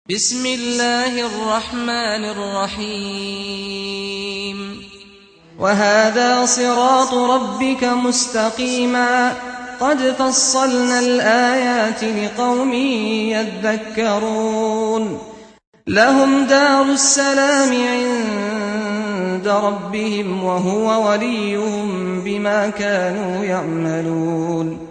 بسم الله الرحمن الرحيم وهذا صراط ربك مستقيما قد فصلنا الآيات لقوم يذكرون لهم دار السلام عند ربهم وهو وليهم بما كانوا يعملون.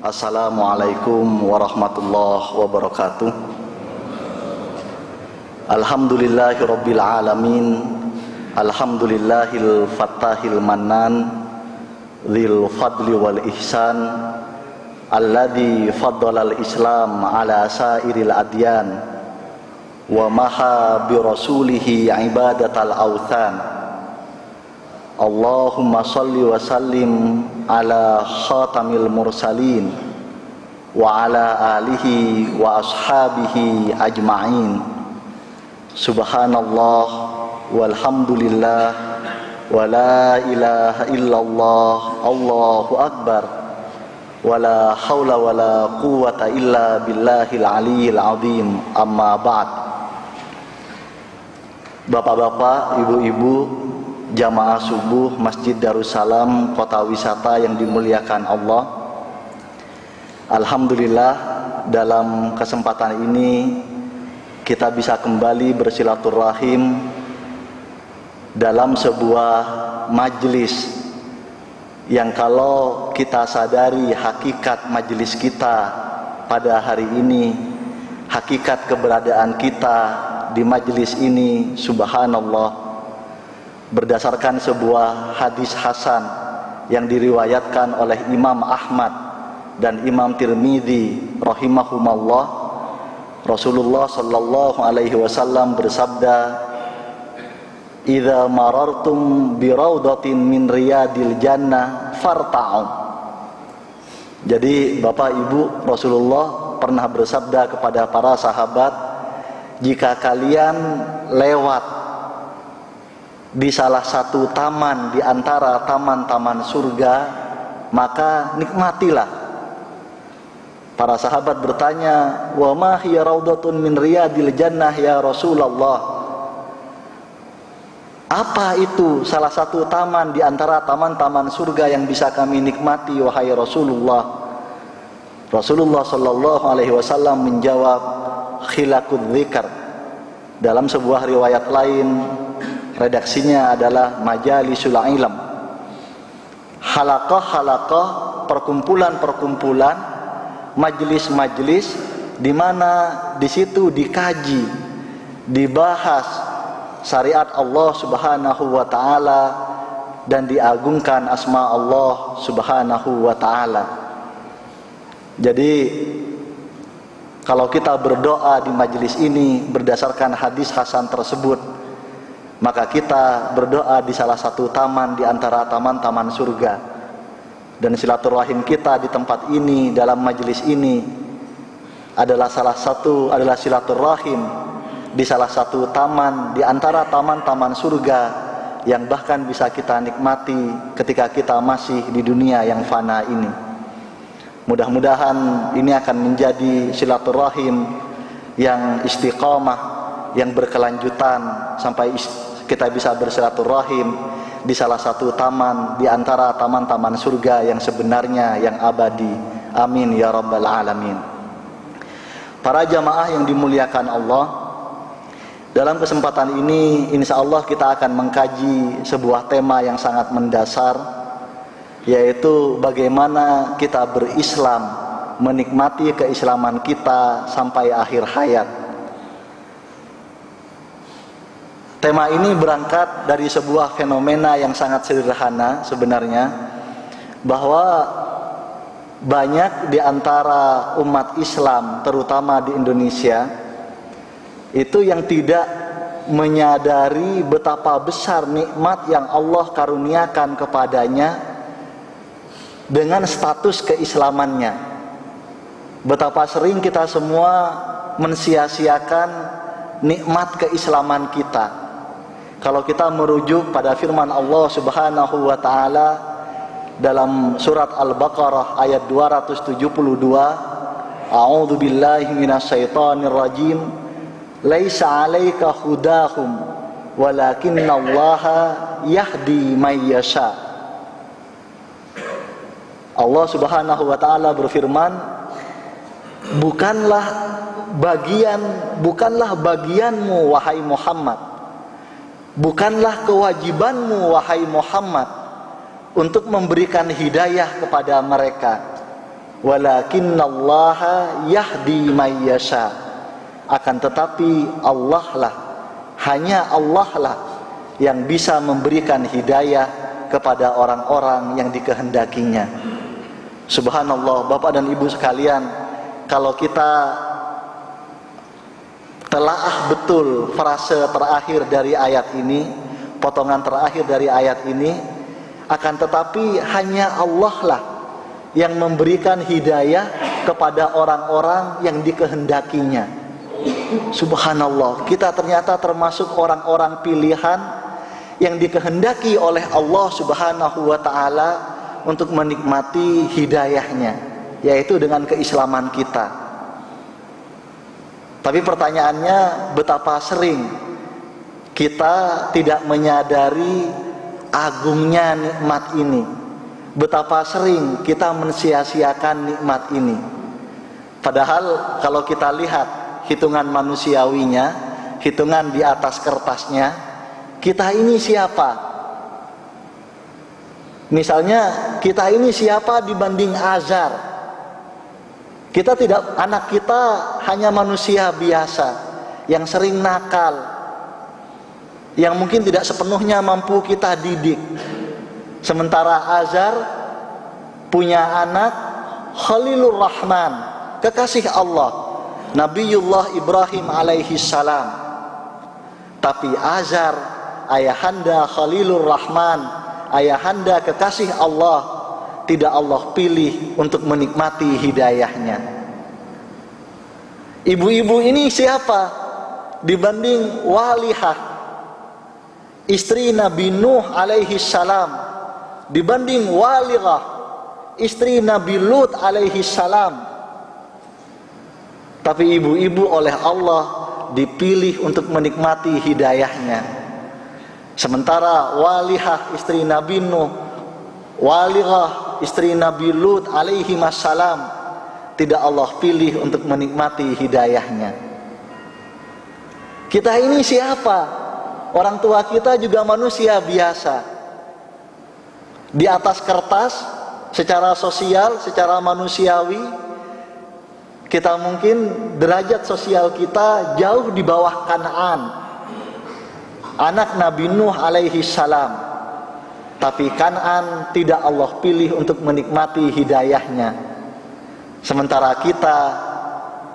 Assalamualaikum warahmatullahi wabarakatuh. Alhamdulillahirabbil alamin. Alhamdulillahil fattahil mannan lil fadli wal ihsan alladzi faddalal islam ala sairil adyan wa maha bi rasulihi ibadatal authan. Allahumma salli wa sallim ala khatamil mursalin wa ala alihi wa ashabihi ajma'in. Subhanallah walhamdulillah wa la ilaha illallah Allahu akbar wa la hawla wa la quwwata illa billahil aliyyil azim. Amma ba'd. Bapak-bapak, ibu-ibu, jamaah subuh Masjid Darussalam Kota Wisata yang dimuliakan Allah, alhamdulillah dalam kesempatan ini kita bisa kembali bersilaturahim dalam sebuah majelis yang kalau kita sadari hakikat majelis kita pada hari ini, hakikat keberadaan kita di majelis ini, subhanallah, berdasarkan sebuah hadis hasan yang diriwayatkan oleh Imam Ahmad dan Imam Tirmidzi rahimahumallah, Rasulullah sallallahu alaihi wasallam bersabda, "Idza marartum bi raudatin min riyadil jannah farta'u." Jadi Bapak Ibu, Rasulullah pernah bersabda kepada para sahabat, jika kalian lewat di salah satu taman di antara taman-taman surga, maka nikmatilah. Para sahabat bertanya, "Wa ma hiya raudatun min riyadil jannah ya Rasulullah?" Apa itu salah satu taman di antara taman-taman surga yang bisa kami nikmati wahai Rasulullah? Rasulullah sallallahu alaihi wasallam menjawab, "Khilaqud dzikr." Dalam sebuah riwayat lain, redaksinya adalah majalisul ilm, halaqah-halaqah, perkumpulan-perkumpulan, majelis-majelis di mana di situ dikaji, dibahas syariat Allah Subhanahu wa taala dan diagungkan asma Allah Subhanahu wa taala. Jadi kalau kita berdoa di majelis ini berdasarkan hadis hasan tersebut, maka kita berdoa di salah satu taman di antara taman-taman surga. Dan silaturahim kita di tempat ini, dalam majelis ini adalah silaturahim di salah satu taman di antara taman-taman surga yang bahkan bisa kita nikmati ketika kita masih di dunia yang fana ini. Mudah-mudahan ini akan menjadi silaturahim yang istiqamah, yang berkelanjutan sampai kita bisa bersilaturahim di salah satu taman di antara taman-taman surga yang sebenarnya, yang abadi. Amin ya rabbal alamin. Para jamaah yang dimuliakan Allah, dalam kesempatan ini insya Allah kita akan mengkaji sebuah tema yang sangat mendasar, yaitu bagaimana kita berislam, menikmati keislaman kita sampai akhir hayat. Tema ini berangkat dari sebuah fenomena yang sangat sederhana sebenarnya, bahwa banyak di antara umat Islam, terutama di Indonesia, itu yang tidak menyadari betapa besar nikmat yang Allah karuniakan kepadanya dengan status keislamannya. Betapa sering kita semua mensia-siakan nikmat keislaman kita. Kalau kita merujuk pada firman Allah Subhanahu wa taala dalam surat Al-Baqarah ayat 272, A'udzu billahi minasyaitonir rajim, laisa 'alaika hudahum walakinnallaha yahdi may yasha. Allah Subhanahu wa taala berfirman, bukanlah bagianmu wahai Muhammad, bukanlah kewajibanmu wahai Muhammad untuk memberikan hidayah kepada mereka, walakinnallaha yahdi may yasha. Akan tetapi Allah lah, hanya Allah lah yang bisa memberikan hidayah kepada orang-orang yang dikehendakinya. Subhanallah, Bapak dan Ibu sekalian, kalau kita telaah betul frase terakhir dari ayat ini, potongan terakhir dari ayat ini, akan tetapi hanya Allah lah yang memberikan hidayah kepada orang-orang yang dikehendakinya. Subhanallah, kita ternyata termasuk orang-orang pilihan yang dikehendaki oleh Allah Subhanahu wa ta'ala untuk menikmati hidayahnya, yaitu dengan keislaman kita. Tapi pertanyaannya, betapa sering kita tidak menyadari agungnya nikmat ini, betapa sering kita mensia-siakan nikmat ini. Padahal kalau kita lihat hitungan manusiawinya, hitungan di atas kertasnya, kita ini siapa? Misalnya, kita ini siapa dibanding Azar? Kita tidak, anak kita hanya manusia biasa yang sering nakal, yang mungkin tidak sepenuhnya mampu kita didik. Sementara Azar punya anak Khalilur Rahman, kekasih Allah, Nabiullah Ibrahim alaihi salam. Tapi Azar, ayahanda Khalilur Rahman, ayahanda kekasih Allah, tidak Allah pilih untuk menikmati hidayahnya. Ibu-ibu ini siapa dibanding Walihah, istri Nabi Nuh alaihi salam, dibanding Walihah, istri Nabi Lut alaihi salam. Tapi ibu-ibu oleh Allah dipilih untuk menikmati hidayahnya. Sementara Walihah istri Nabi Nuh, Walihah istri Nabi Lut alaihi wassalam, tidak Allah pilih untuk menikmati hidayahnya. Kita ini siapa? Orang tua kita juga manusia biasa. Di atas kertas, secara sosial, secara manusiawi, kita mungkin derajat sosial kita jauh di bawah Kan'an, anak Nabi Nuh alaihi salam. Tapi Kan'an tidak Allah pilih untuk menikmati hidayahnya. Sementara kita,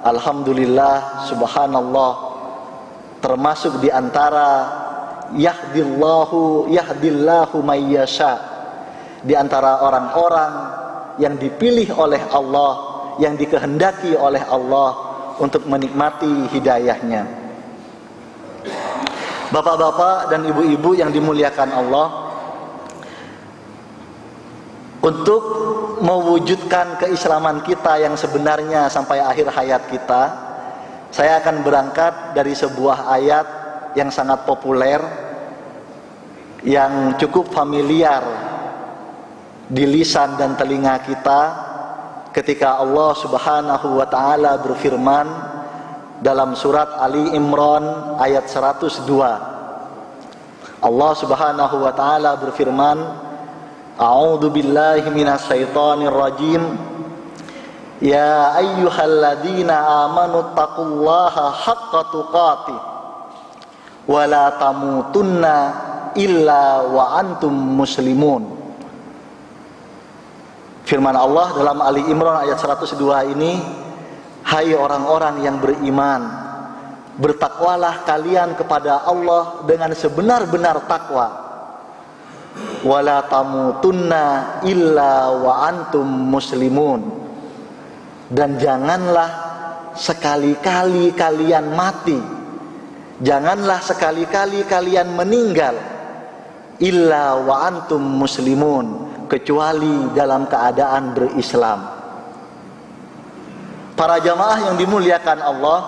alhamdulillah, subhanallah, termasuk di antara yahdillahu may yasha, di antara orang-orang yang dipilih oleh Allah, yang dikehendaki oleh Allah untuk menikmati hidayahnya. Bapak-bapak dan ibu-ibu yang dimuliakan Allah, untuk mewujudkan keislaman kita yang sebenarnya sampai akhir hayat kita, saya akan berangkat dari sebuah ayat yang sangat populer, yang cukup familiar di lisan dan telinga kita, ketika Allah Subhanahu wa ta'ala berfirman dalam surat Ali Imran ayat 102. Allah Subhanahu wa ta'ala berfirman, A'udzu billahi minasyaitonir rajim, ya ayyuhalladzina amanu taqullaha haqqa tuqatih wa la tamutunna illa wa antum muslimun. Firman Allah dalam Ali Imran ayat 102 ini, hai orang-orang yang beriman, bertakwalah kalian kepada Allah dengan sebenar-benar takwa, wala tamutunna illa wa antum muslimun, dan janganlah sekali-kali kalian mati, janganlah sekali-kali kalian meninggal, illa wa antum muslimun, kecuali dalam keadaan berislam. Para jamaah yang dimuliakan Allah,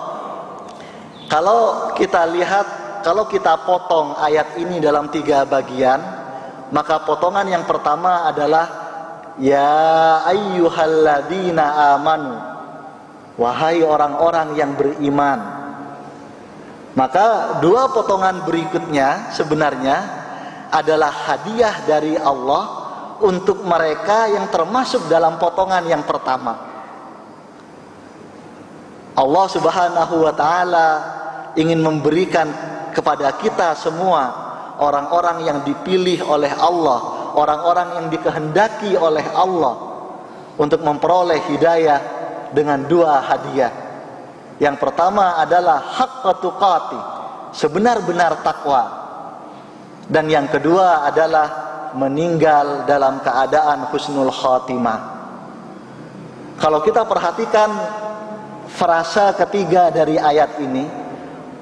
kalau kita lihat, kalau kita potong ayat ini dalam 3 bagian, maka potongan yang pertama adalah ya ayyuhalladzina amanu, wahai orang-orang yang beriman. Maka 2 potongan berikutnya sebenarnya adalah hadiah dari Allah untuk mereka yang termasuk dalam potongan yang pertama. Allah Subhanahu wa taala ingin memberikan kepada kita semua orang-orang yang dipilih oleh Allah, orang-orang yang dikehendaki oleh Allah untuk memperoleh hidayah dengan 2 hadiah. Yang pertama adalah haqqa tuqati, sebenar-benar takwa. Dan yang kedua adalah meninggal dalam keadaan husnul khatimah. Kalau kita perhatikan frasa ketiga dari ayat ini,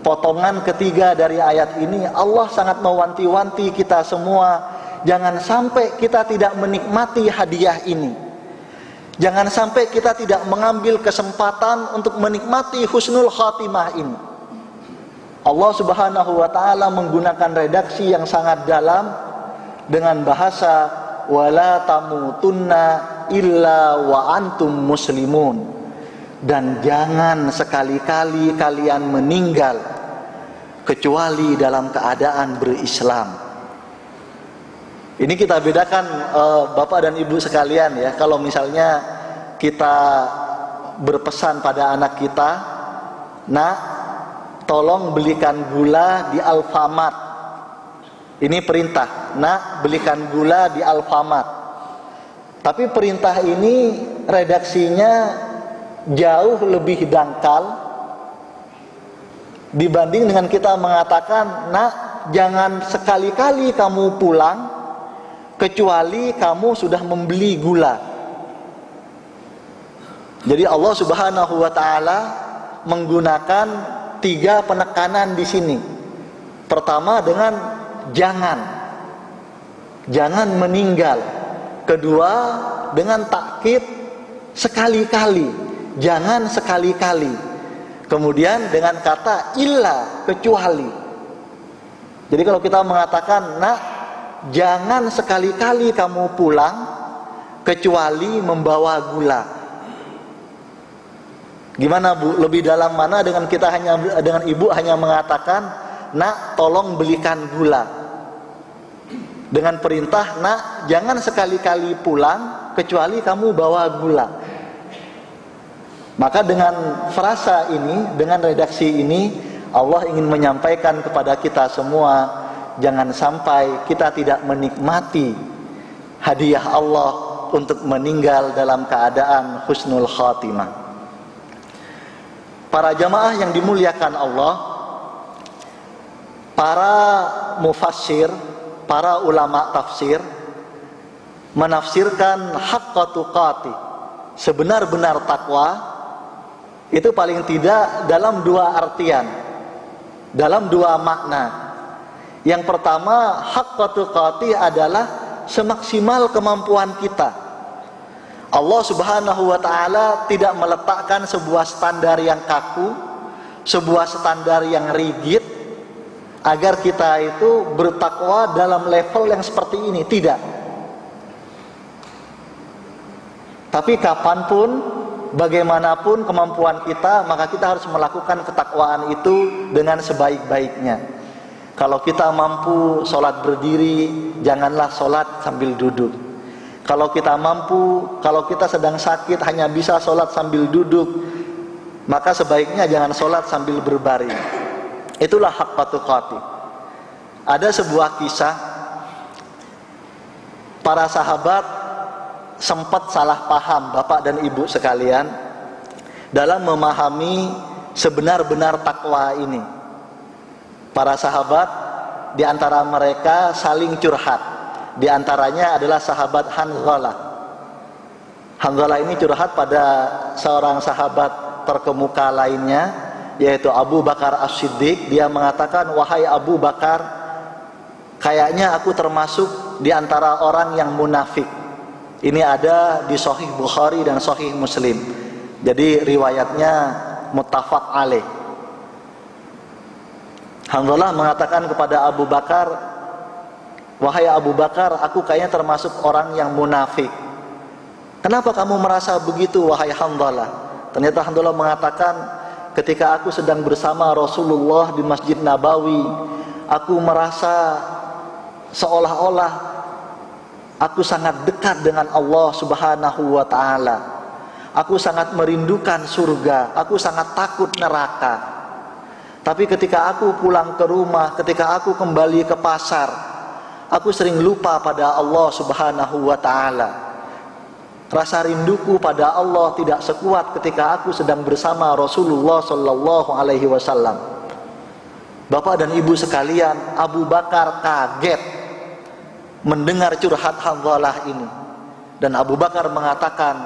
potongan ketiga dari ayat ini, Allah sangat mewanti-wanti kita semua, jangan sampai kita tidak menikmati hadiah ini. Jangan sampai kita tidak mengambil kesempatan untuk menikmati husnul khatimah ini. Allah Subhanahu wa taala menggunakan redaksi yang sangat dalam dengan bahasa wala tamutunna illa wa antum muslimun, dan jangan sekali-kali kalian meninggal kecuali dalam keadaan berislam. Ini kita bedakan Bapak dan Ibu sekalian ya. Kalau misalnya kita berpesan pada anak kita, nak, tolong belikan gula di Alfamart. Ini perintah, nak, belikan gula di Alfamart. Tapi perintah ini redaksinya jauh lebih dangkal dibanding dengan kita mengatakan, nak, jangan sekali-kali kamu pulang kecuali kamu sudah membeli gula. Jadi Allah Subhanahu wa taala menggunakan 3 penekanan di sini. Pertama dengan jangan meninggal. Kedua dengan takkid sekali-kali, jangan sekali-kali. Kemudian dengan kata illa, kecuali. Jadi kalau kita mengatakan, nak, jangan sekali-kali kamu pulang kecuali membawa gula. Gimana Bu? Lebih dalam mana dengan kita dengan Ibu hanya mengatakan, nak, tolong belikan gula. Dengan perintah, nak, jangan sekali-kali pulang kecuali kamu bawa gula. Maka dengan frasa ini, dengan redaksi ini, Allah ingin menyampaikan kepada kita semua, jangan sampai kita tidak menikmati hadiah Allah untuk meninggal dalam keadaan husnul khatimah. Para jamaah yang dimuliakan Allah, para mufassir, para ulama tafsir menafsirkan haqqa tuqati, sebenar-benar takwa, itu paling tidak dalam 2 artian, dalam 2 makna. Yang pertama, haqqa tuqati adalah semaksimal kemampuan kita. Allah Subhanahu wa taala tidak meletakkan sebuah standar yang kaku, sebuah standar yang rigid agar kita itu bertakwa dalam level yang seperti ini, tidak. Tapi kapanpun, bagaimanapun kemampuan kita, maka kita harus melakukan ketakwaan itu dengan sebaik-baiknya. Kalau kita mampu sholat berdiri, janganlah sholat sambil duduk. Kalau kita mampu, kalau kita sedang sakit hanya bisa sholat sambil duduk, maka sebaiknya jangan sholat sambil berbaring. Itulah haqqa tuqati. Ada sebuah kisah, para sahabat sempat salah paham, Bapak dan Ibu sekalian, dalam memahami sebenar-benar takwa ini. Para sahabat di antara mereka saling curhat Di antaranya adalah sahabat Hanzalah. Hanzalah ini curhat pada seorang sahabat terkemuka lainnya, yaitu Abu Bakar As-Siddiq. Dia mengatakan, wahai Abu Bakar, kayaknya aku termasuk di antara orang yang munafik. Ini ada di Sahih Bukhari dan Sahih Muslim. Jadi riwayatnya muttafaq alaih. Hanzalah mengatakan kepada Abu Bakar, wahai Abu Bakar, aku kayaknya termasuk orang yang munafik. Kenapa kamu merasa begitu, wahai Hanzalah? Ternyata Hanzalah mengatakan, ketika aku sedang bersama Rasulullah di Masjid Nabawi, aku merasa seolah-olah aku sangat dekat dengan Allah Subhanahu wa ta'ala. Aku sangat merindukan surga, aku sangat takut neraka. Tapi ketika aku pulang ke rumah, ketika aku kembali ke pasar, aku sering lupa pada Allah Subhanahu wa ta'ala. Rasa rinduku pada Allah tidak sekuat ketika aku sedang bersama Rasulullah sallallahu alaihi wasallam. Bapak dan Ibu sekalian, Abu Bakar kaget mendengar curhat Hanzalah ini. Dan Abu Bakar mengatakan,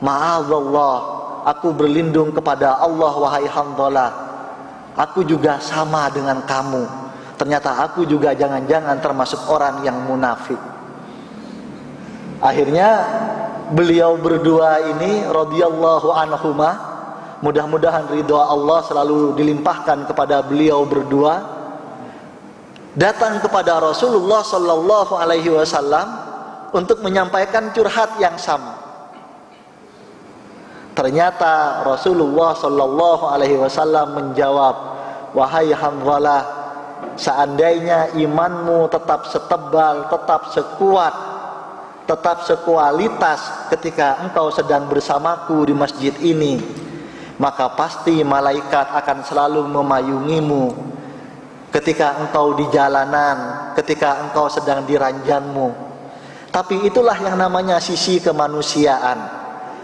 ma'adzallah, aku berlindung kepada Allah wahai Hanzalah. Aku juga sama dengan kamu. Ternyata aku juga jangan-jangan termasuk orang yang munafik. Akhirnya beliau berdua ini radhiyallahu anhuma, mudah-mudahan ridha Allah selalu dilimpahkan kepada beliau berdua, datang kepada Rasulullah sallallahu alaihi wasallam untuk menyampaikan curhat yang sama. Ternyata Rasulullah sallallahu alaihi wasallam menjawab, wahai Hanzalah, seandainya imanmu tetap setebal, tetap sekuat, tetap sekualitas ketika engkau sedang bersamaku di masjid ini, maka pasti malaikat akan selalu memayungimu ketika engkau di jalanan, ketika engkau sedang di ranjangmu. Tapi itulah yang namanya sisi kemanusiaan.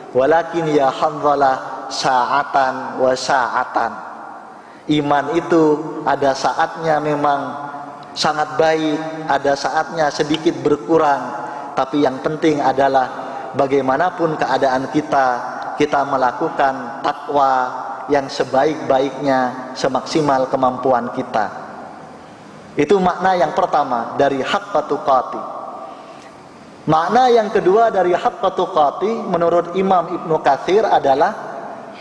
Walakin ya Hanzalah sa'atan wa sa'atan. Iman itu ada saatnya memang sangat baik, ada saatnya sedikit berkurang. Tapi yang penting adalah bagaimanapun keadaan kita, kita melakukan takwa yang sebaik-baiknya, semaksimal kemampuan kita. Itu makna yang pertama dari haqqa tuqati. Makna yang kedua dari haqqa tuqati menurut Imam Ibnu Katsir adalah,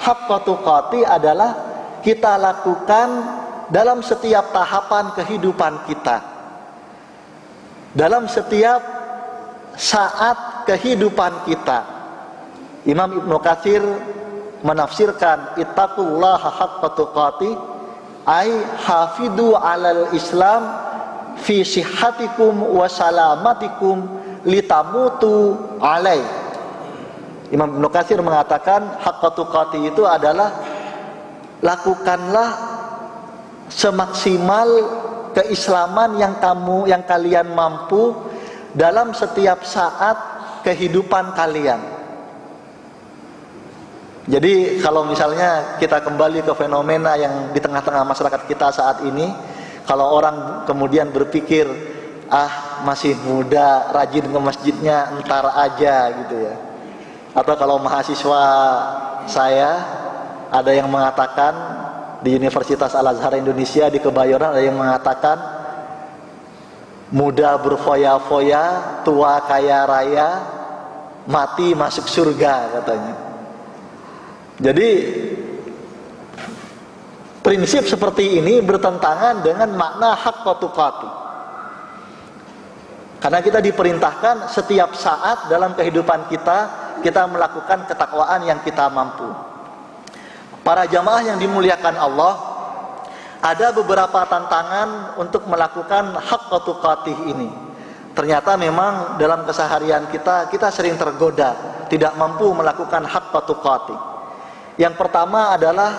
haqqa tuqati adalah kita lakukan dalam setiap tahapan kehidupan kita, dalam setiap saat kehidupan kita. Imam Ibnu Katsir menafsirkan ittaqullaha haqqa tuqati ay hafidu alal islam fi sihhatikum wa salamatikum litamutu alai. Imam Ibnu Katsir mengatakan haqqa tuqati itu adalah lakukanlah semaksimal keislaman yang kalian mampu dalam setiap saat kehidupan kalian. Jadi kalau misalnya kita kembali ke fenomena yang di tengah-tengah masyarakat kita saat ini, kalau orang kemudian berpikir, masih muda, rajin ke masjidnya entar aja gitu ya. Atau kalau mahasiswa saya ada yang mengatakan di Universitas Al-Azhar Indonesia di Kebayoran, ada yang mengatakan muda berfoya-foya, tua kaya raya, mati masuk surga katanya. Jadi prinsip seperti ini bertentangan dengan makna haqqa tuqati. Karena kita diperintahkan setiap saat dalam kehidupan kita melakukan ketakwaan yang kita mampu. Para jamaah yang dimuliakan Allah, ada beberapa tantangan untuk melakukan haqqa tuqatih ini. Ternyata memang dalam keseharian kita sering tergoda, tidak mampu melakukan haqqa tuqatih. Yang pertama adalah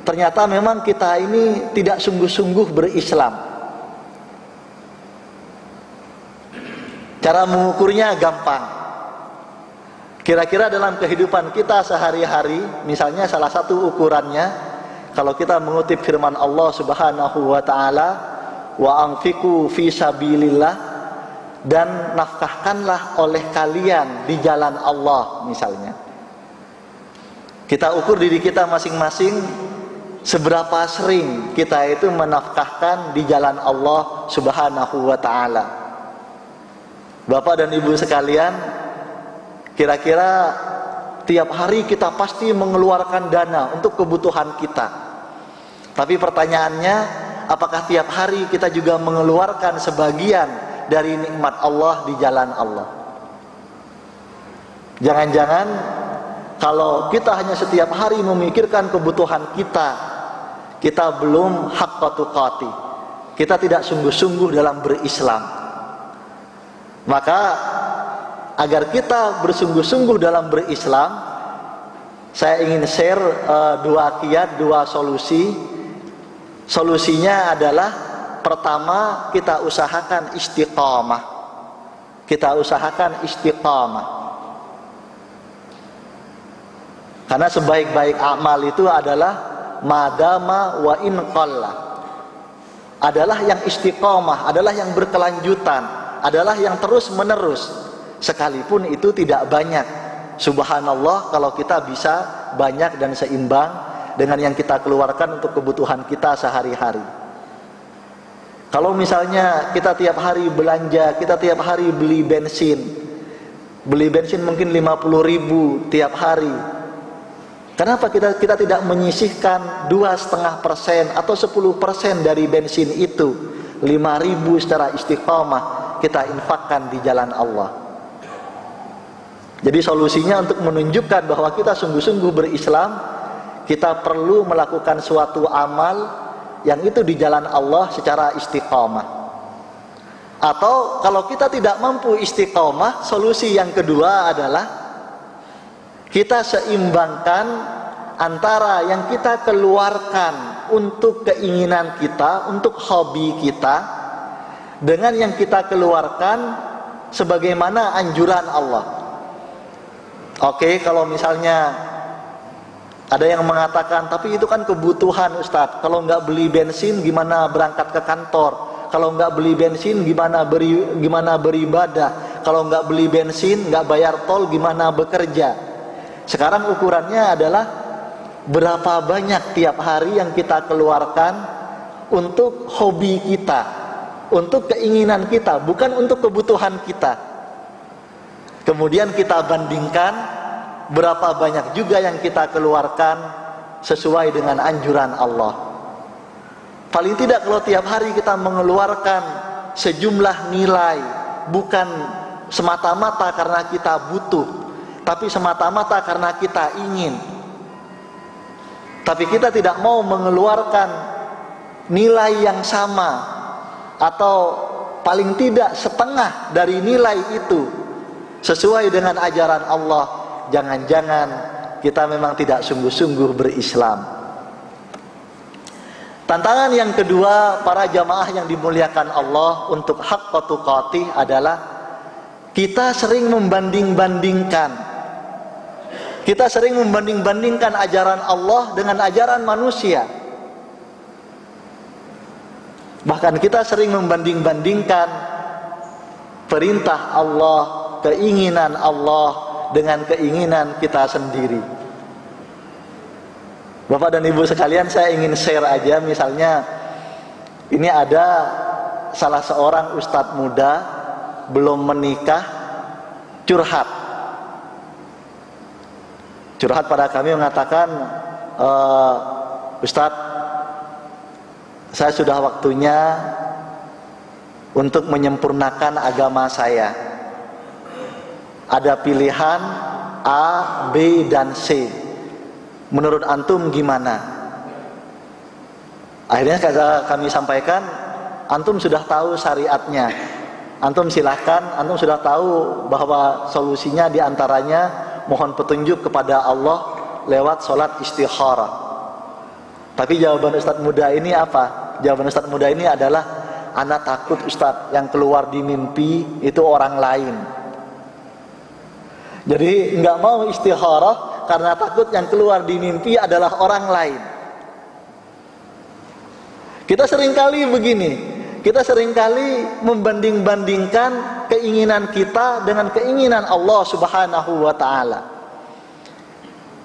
ternyata memang kita ini tidak sungguh-sungguh berislam. Cara mengukurnya gampang. Kira-kira dalam kehidupan kita sehari-hari, misalnya salah satu ukurannya, kalau kita mengutip firman Allah Subhanahu wa ta'ala, wa anfiqu fi sabilillah, dan nafkahkanlah oleh kalian di jalan Allah misalnya. Kita ukur diri kita masing-masing, seberapa sering kita itu menafkahkan di jalan Allah Subhanahu wa ta'ala. Bapak dan Ibu sekalian, kira-kira tiap hari kita pasti mengeluarkan dana untuk kebutuhan kita. Tapi pertanyaannya, apakah tiap hari kita juga mengeluarkan sebagian dari nikmat Allah di jalan Allah? Jangan-jangan kalau kita hanya setiap hari memikirkan kebutuhan kita, kita belum haqqa tuqati, kita tidak sungguh-sungguh dalam berislam. Maka agar kita bersungguh-sungguh dalam berislam, saya ingin share dua kiat, dua solusi. Solusinya adalah, pertama, kita usahakan istiqamah. Kita usahakan istiqamah. Karena sebaik-baik amal itu adalah madama wa in qalla. Adalah yang istiqamah, adalah yang berkelanjutan, adalah yang terus-menerus. Sekalipun itu tidak banyak. Subhanallah kalau kita bisa banyak dan seimbang dengan yang kita keluarkan untuk kebutuhan kita sehari-hari. Kalau misalnya kita tiap hari belanja, kita tiap hari beli bensin mungkin 50.000 tiap hari. Kenapa kita tidak menyisihkan 2,5% atau 10% dari bensin itu, 5.000 secara istiqamah kita infakkan di jalan Allah. Jadi solusinya untuk menunjukkan bahwa kita sungguh-sungguh berislam, kita perlu melakukan suatu amal yang itu di jalan Allah secara istiqamah. Atau kalau kita tidak mampu istiqamah, solusi yang kedua adalah kita seimbangkan antara yang kita keluarkan untuk keinginan kita, untuk hobi kita, dengan yang kita keluarkan sebagaimana anjuran Allah. Oke, kalau misalnya ada yang mengatakan, tapi itu kan kebutuhan Ustadz, kalau nggak beli bensin gimana berangkat ke kantor, kalau nggak beli bensin gimana beribadah, kalau nggak beli bensin nggak bayar tol gimana bekerja. Sekarang ukurannya adalah berapa banyak tiap hari yang kita keluarkan untuk hobi kita, untuk keinginan kita, bukan untuk kebutuhan kita. Kemudian kita bandingkan berapa banyak juga yang kita keluarkan sesuai dengan anjuran Allah. Paling tidak kalau tiap hari kita mengeluarkan sejumlah nilai, bukan semata-mata karena kita butuh, tapi semata-mata karena kita ingin. Tapi kita tidak mau mengeluarkan nilai yang sama, atau paling tidak setengah dari nilai itu sesuai dengan ajaran Allah. Jangan-jangan kita memang tidak sungguh-sungguh berislam. Tantangan yang kedua para jamaah yang dimuliakan Allah untuk haqqa tuqatih adalah kita sering membanding-bandingkan. Kita sering membanding-bandingkan ajaran Allah dengan ajaran manusia. Bahkan kita sering membanding-bandingkan perintah Allah, keinginan Allah dengan keinginan kita sendiri. Bapak dan Ibu sekalian, saya ingin share aja, misalnya ini ada salah seorang ustadz muda belum menikah curhat pada kami, mengatakan, Ustadz, saya sudah waktunya untuk menyempurnakan agama saya. Ada pilihan A, B, dan C. Menurut antum gimana? Akhirnya kami sampaikan, antum sudah tahu syariatnya. Antum silahkan, antum sudah tahu bahwa solusinya diantaranya mohon petunjuk kepada Allah lewat sholat istikharah. Tapi jawaban Ustadz muda ini apa? Jawaban Ustadz muda ini adalah, anak takut Ustadz, yang keluar di mimpi itu orang lain. Jadi nggak mau istikharah karena takut yang keluar di mimpi adalah orang lain. Kita seringkali begini, kita seringkali membanding-bandingkan keinginan kita dengan keinginan Allah Subhanahu wa taala.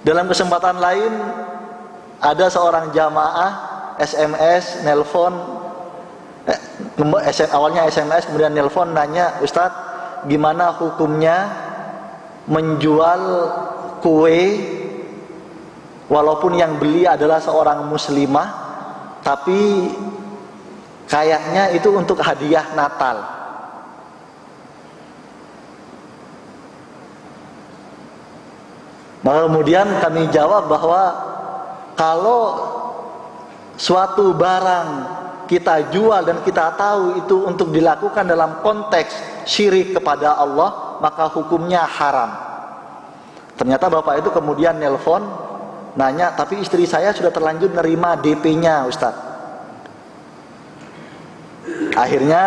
Dalam kesempatan lain ada seorang jamaah SMS, nelpon, awalnya SMS kemudian nelpon nanya, "Ustadz, gimana hukumnya menjual kue walaupun yang beli adalah seorang muslimah, tapi kayaknya itu untuk hadiah Natal?" Maka kemudian kami jawab bahwa kalau suatu barang kita jual dan kita tahu itu untuk dilakukan dalam konteks syirik kepada Allah, maka hukumnya haram. Ternyata bapak itu kemudian nelpon nanya, "Tapi istri saya sudah terlanjur nerima DP-nya, Ustaz." Akhirnya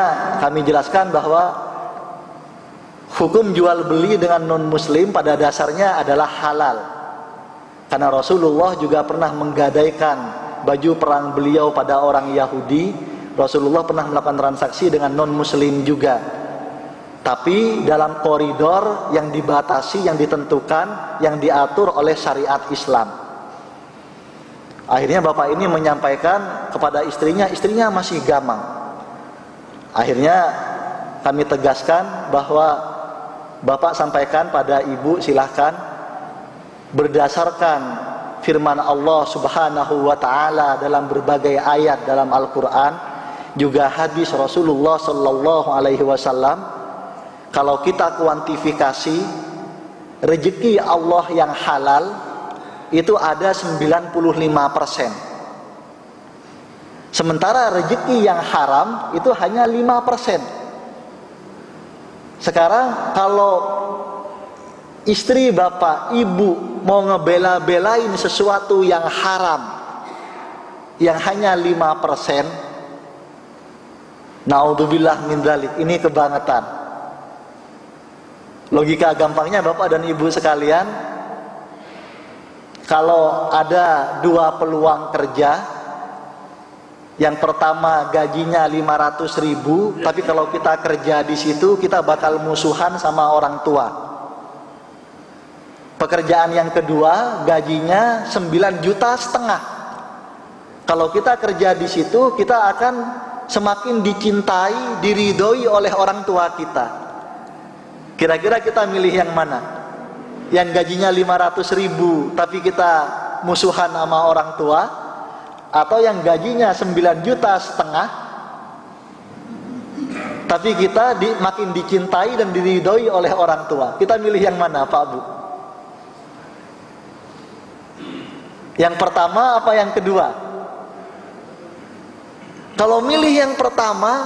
kami jelaskan bahwa hukum jual beli dengan non muslim pada dasarnya adalah halal. Karena Rasulullah juga pernah menggadaikan baju perang beliau pada orang Yahudi. Rasulullah pernah melakukan transaksi dengan non muslim juga, tapi dalam koridor yang dibatasi, yang ditentukan, yang diatur oleh syariat Islam. Akhirnya bapak ini menyampaikan kepada istrinya masih gamang. Akhirnya kami tegaskan bahwa bapak sampaikan pada ibu, silahkan berdasarkan firman Allah Subhanahu wa ta'ala dalam berbagai ayat dalam Al-Quran, juga hadis Rasulullah Sallallahu Alaihi Wasallam, kalau kita kuantifikasi rezeki Allah yang halal itu ada 95%, sementara rezeki yang haram itu hanya 5%. Sekarang kalau istri bapak, ibu mau ngebela-belain sesuatu yang haram yang hanya 5%, naudzubillah min dzalik, ini kebangetan. Logika gampangnya bapak dan ibu sekalian, kalau ada dua peluang kerja, yang pertama gajinya 500.000, tapi kalau kita kerja di situ kita bakal musuhan sama orang tua. Pekerjaan yang kedua gajinya 9,5 juta. Kalau kita kerja di situ kita akan semakin dicintai, diridhoi oleh orang tua kita. Kira-kira kita milih yang mana? Yang gajinya 500.000 tapi kita musuhan sama orang tua, atau yang gajinya 9,5 juta tapi kita makin dicintai dan diridhoi oleh orang tua? Kita milih yang mana, Pak Bu? Yang pertama apa yang kedua? Kalau milih yang pertama,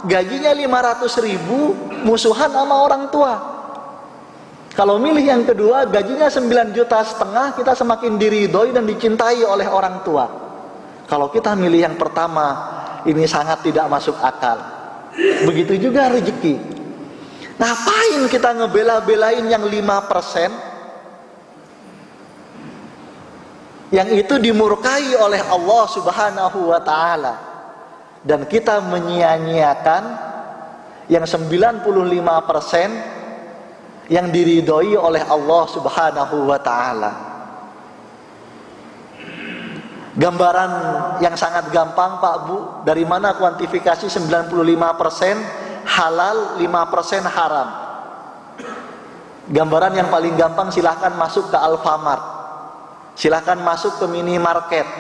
gajinya 500.000, musuhan sama orang tua. Kalau milih yang kedua, gajinya 9,5 juta, kita semakin diridhoi dan dicintai oleh orang tua. Kalau kita milih yang pertama, ini sangat tidak masuk akal. Begitu juga rezeki. Ngapain kita ngebela-belain yang 5%? Yang itu dimurkai oleh Allah Subhanahu wa ta'ala. Dan kita menyia-nyiakan yang 95% yang diridhoi oleh Allah Subhanahu wa ta'ala. Gambaran yang sangat gampang, Pak Bu, dari mana kuantifikasi 95% halal, 5% haram? Gambaran yang paling gampang, silahkan masuk ke Alfamart, silahkan masuk ke minimarket.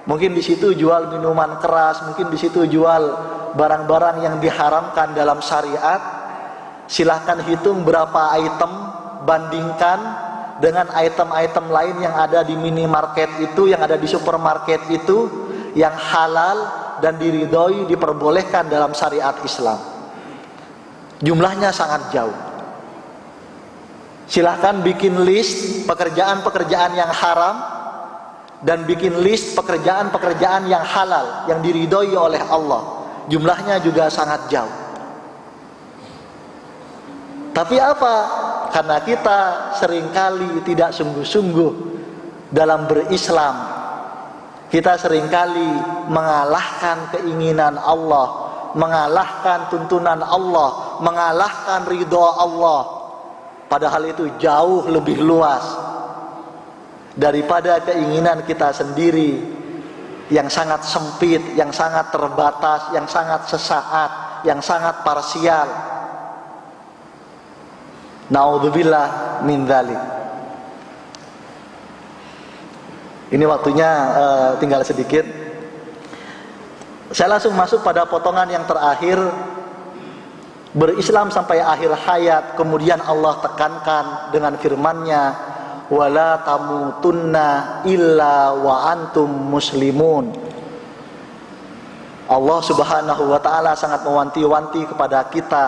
Mungkin di situ jual minuman keras, mungkin di situ jual barang-barang yang diharamkan dalam syariat. Silahkan hitung berapa item, bandingkan dengan item-item lain yang ada di minimarket itu, yang ada di supermarket itu, yang halal dan diridhoi, diperbolehkan dalam syariat Islam. Jumlahnya sangat jauh. Silahkan bikin list pekerjaan-pekerjaan yang haram dan bikin list pekerjaan-pekerjaan yang halal, yang diridhoi oleh Allah. Jumlahnya juga sangat jauh. Tapi apa? Karena kita seringkali tidak sungguh-sungguh dalam berislam. Kita seringkali mengalahkan keinginan Allah, mengalahkan tuntunan Allah, mengalahkan ridho Allah, padahal itu jauh lebih luas daripada keinginan kita sendiri yang sangat sempit, yang sangat terbatas, yang sangat sesaat, yang sangat parsial. Naudzubillah min dzalik. Ini waktunya tinggal sedikit. Saya langsung masuk pada potongan yang terakhir. Berislam sampai akhir hayat, kemudian Allah tekankan dengan firman-Nya, wala tamutunna illa wa antum muslimun. Allah Subhanahu wa taala sangat mewanti-wanti kepada kita,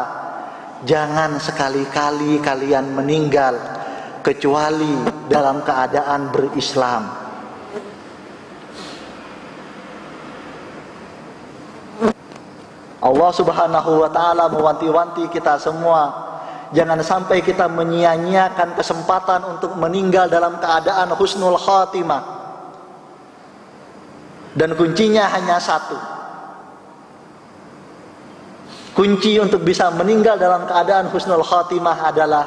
jangan sekali-kali kalian meninggal kecuali dalam keadaan berislam. Allah Subhanahu wa taala mewanti-wanti kita semua, jangan sampai kita menyia-nyiakan kesempatan untuk meninggal dalam keadaan husnul khatimah. Dan kuncinya hanya satu. Kunci untuk bisa meninggal dalam keadaan husnul khatimah adalah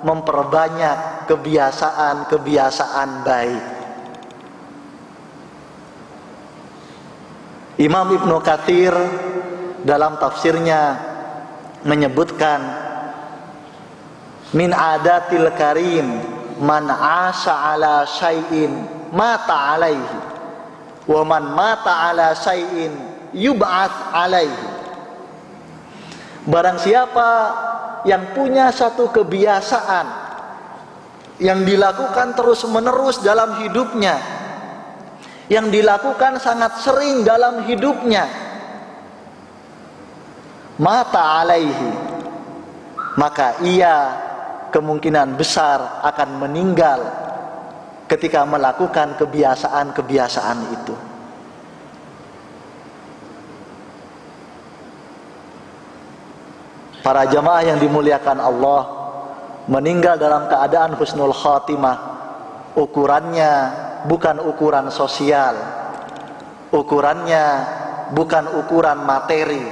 memperbanyak kebiasaan-kebiasaan baik. Imam Ibnu Katsir dalam tafsirnya menyebutkan, min adatil karim man asha ala syai'in mata alaihi wa man mata ala syai'in yub'ats alaihi. Barang siapa yang punya satu kebiasaan yang dilakukan terus menerus dalam hidupnya, yang dilakukan sangat sering dalam hidupnya, mata alaihi, maka ia kemungkinan besar akan meninggal ketika melakukan kebiasaan-kebiasaan itu. Para jamaah yang dimuliakan Allah, meninggal dalam keadaan husnul khatimah, ukurannya bukan ukuran sosial, ukurannya bukan ukuran materi,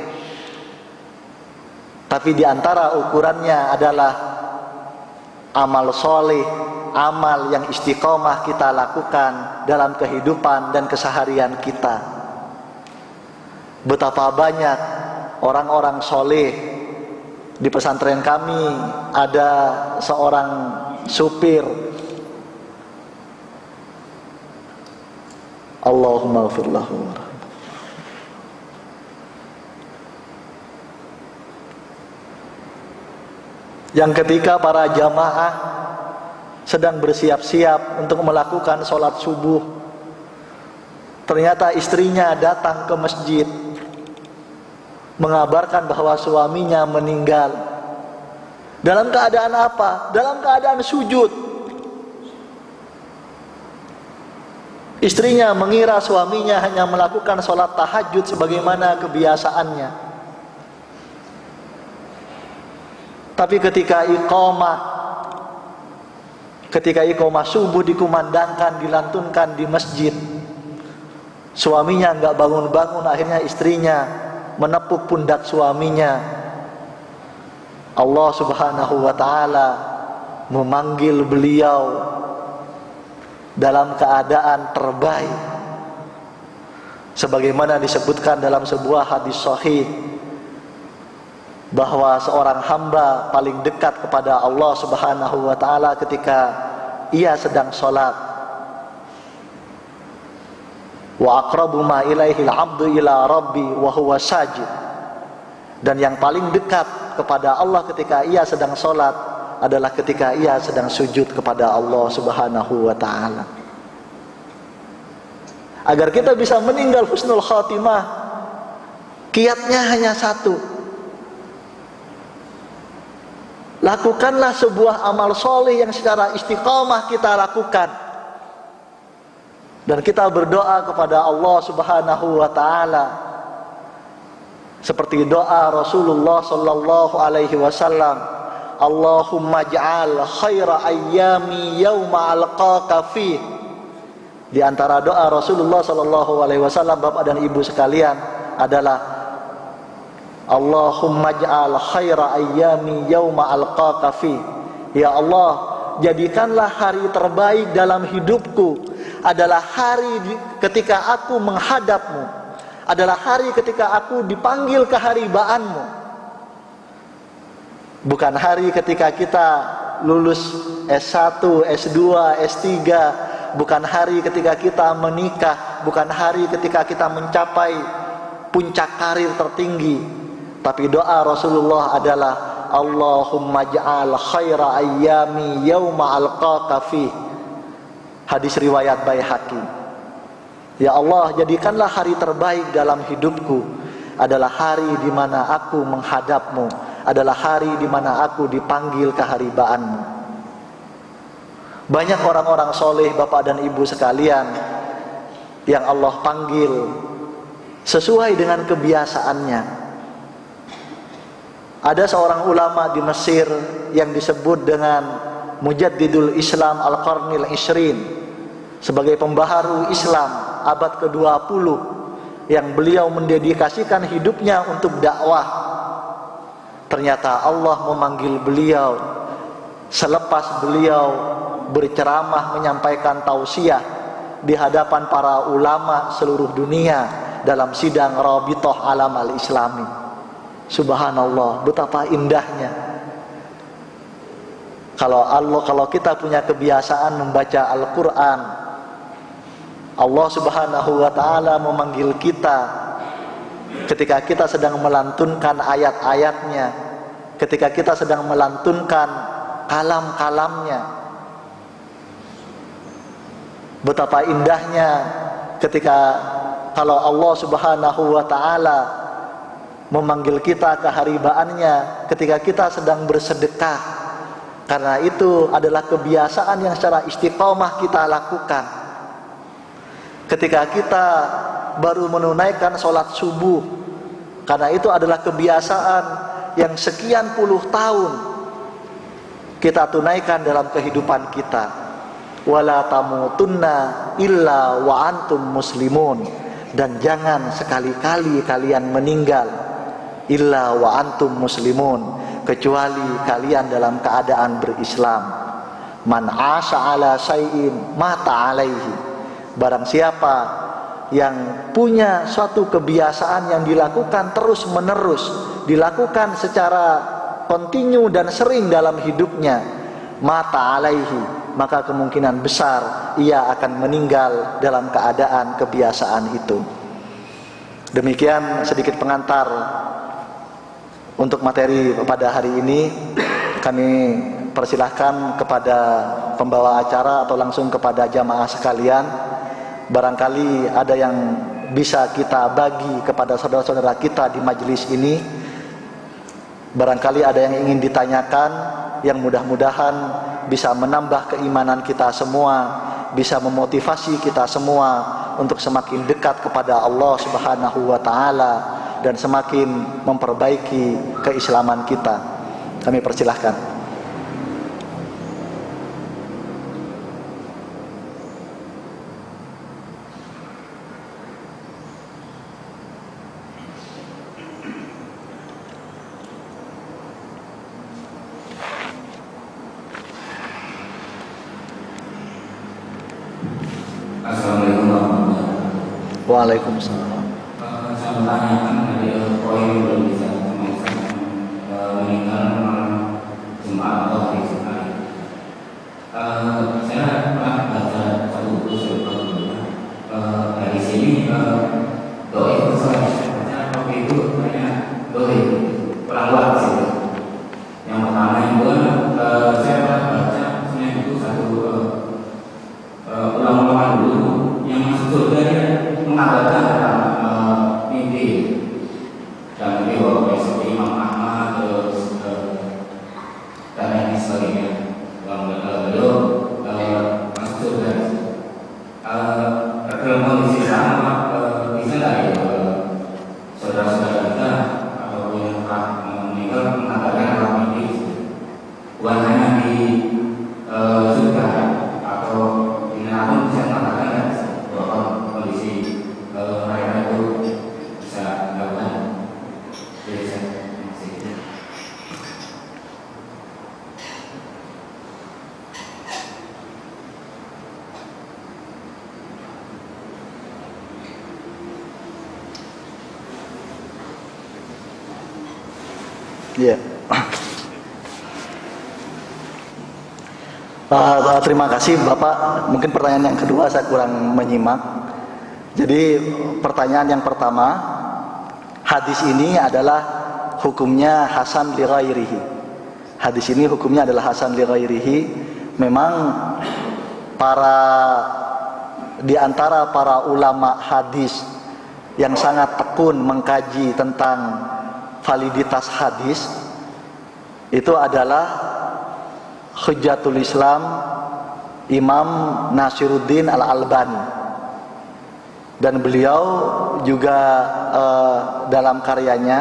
tapi diantara ukurannya adalah amal soleh, amal yang istiqomah kita lakukan dalam kehidupan dan keseharian kita. Betapa banyak orang-orang soleh. Di pesantren kami ada seorang supir, Allahumma ighfir lahu, yang ketika para jamaah sedang bersiap-siap untuk melakukan sholat subuh, ternyata istrinya datang ke masjid mengabarkan bahwa suaminya meninggal. Dalam keadaan apa? Dalam keadaan sujud. Istrinya mengira suaminya hanya melakukan sholat tahajud sebagaimana kebiasaannya. Tapi ketika iqamah subuh dikumandangkan, dilantunkan di masjid, suaminya enggak bangun-bangun. Akhirnya istrinya menepuk pundak suaminya. Allah Subhanahu wa taala memanggil beliau dalam keadaan terbaik, sebagaimana disebutkan dalam sebuah hadis sahih bahwa seorang hamba paling dekat kepada Allah Subhanahu wa taala ketika ia sedang sholat. Wa aqrabu ma ilaihi al-'abdu ila rabbi wa huwa sajid. Dan yang paling dekat kepada Allah ketika ia sedang sholat adalah ketika ia sedang sujud kepada Allah Subhanahu wa ta'ala. Agar kita bisa meninggal husnul khatimah, kiatnya hanya satu. Lakukanlah sebuah amal soleh yang secara istiqamah kita lakukan. Dan kita berdoa kepada Allah Subhanahu wa ta'ala seperti doa Rasulullah sallallahu alaihi wasallam, Allahumma ja'al khaira ayyami yawma alqaka fi. Di antara doa Rasulullah sallallahu alaihi wasallam, Bapak dan Ibu sekalian, adalah Allahumma ja'al khaira ayyami yauma alqaka fi. Ya Allah, jadikanlah hari terbaik dalam hidupku adalah hari ketika aku menghadapmu, adalah hari ketika aku dipanggil keharibaanmu, bukan hari ketika kita lulus S1, S2, S3, bukan hari ketika kita menikah, bukan hari ketika kita mencapai puncak karir tertinggi. Tapi doa Rasulullah adalah Allahumma ja'al khaira ayyami yauma alqaka fi. Hadis riwayat Baihaqi. Ya Allah, jadikanlah hari terbaik dalam hidupku adalah hari di mana aku menghadapmu, adalah hari di mana aku dipanggil keharibaanmu. Banyak orang-orang soleh Bapak dan Ibu sekalian yang Allah panggil sesuai dengan kebiasaannya. Ada seorang ulama di Mesir yang disebut dengan Mujaddidul Islam Al-Qarnil Ishrin, sebagai pembaharu Islam abad ke-20, yang beliau mendedikasikan hidupnya untuk dakwah. Ternyata Allah memanggil beliau selepas beliau berceramah menyampaikan tausiah di hadapan para ulama seluruh dunia dalam sidang Rabithah Alam Al-Islami. Subhanallah, betapa indahnya. Kalau kita punya kebiasaan membaca Al-Quran, Allah Subhanahu wa ta'ala memanggil kita ketika kita sedang melantunkan ayat-ayatnya, ketika kita sedang melantunkan kalam-kalamnya. Betapa indahnya ketika kalau Allah Subhanahu wa ta'ala memanggil kita keharibaannya ketika kita sedang bersedekah, karena itu adalah kebiasaan yang secara istiqomah kita lakukan. Ketika kita baru menunaikan sholat subuh, karena itu adalah kebiasaan yang sekian puluh tahun kita tunaikan dalam kehidupan kita. Wala tamutunna illa wa antum muslimun, dan jangan sekali-kali kalian meninggal illa wa antum muslimun, kecuali kalian dalam keadaan berislam. Man asha ala syai'in mata alaihi. Barang siapa yang punya suatu kebiasaan yang dilakukan terus menerus, dilakukan secara kontinu dan sering dalam hidupnya, mata alaihi, maka kemungkinan besar ia akan meninggal dalam keadaan kebiasaan itu. Demikian sedikit pengantar untuk materi pada hari ini. Kami persilahkan kepada pembawa acara atau langsung kepada jamaah sekalian. Barangkali ada yang bisa kita bagi kepada saudara-saudara kita di majelis ini. Barangkali ada yang ingin ditanyakan, yang mudah-mudahan bisa menambah keimanan kita semua, bisa memotivasi kita semua untuk semakin dekat kepada Allah Subhanahu wa ta'ala dan semakin memperbaiki keislaman kita. Kami persilahkan. Assalamualaikum warahmatullahi wabarakatuh. Waalaikumsalam. Saya menanyakan dari poin belum bisa meninggal Jumat atau hari sekali. Saya pernah baca satu buku sebelumnya. Dari sini doi itu saya baca waktu itu hanya doi perang situ. Yang pertama yang kedua saya pernah baca itu satu ulama dulu yang masuk surga dia mengatakan dalam mimpi Iya. Terima kasih Bapak. Mungkin pertanyaan yang kedua saya kurang menyimak. Jadi pertanyaan yang pertama, hadis ini adalah hukumnya hasan li ghairihi. Hadis ini hukumnya adalah hasan li ghairihi. Memang di antara para ulama hadis yang sangat tekun mengkaji tentang validitas hadis itu adalah Hujjatul Islam Imam Nasiruddin Al-Albani, dan beliau juga dalam karyanya,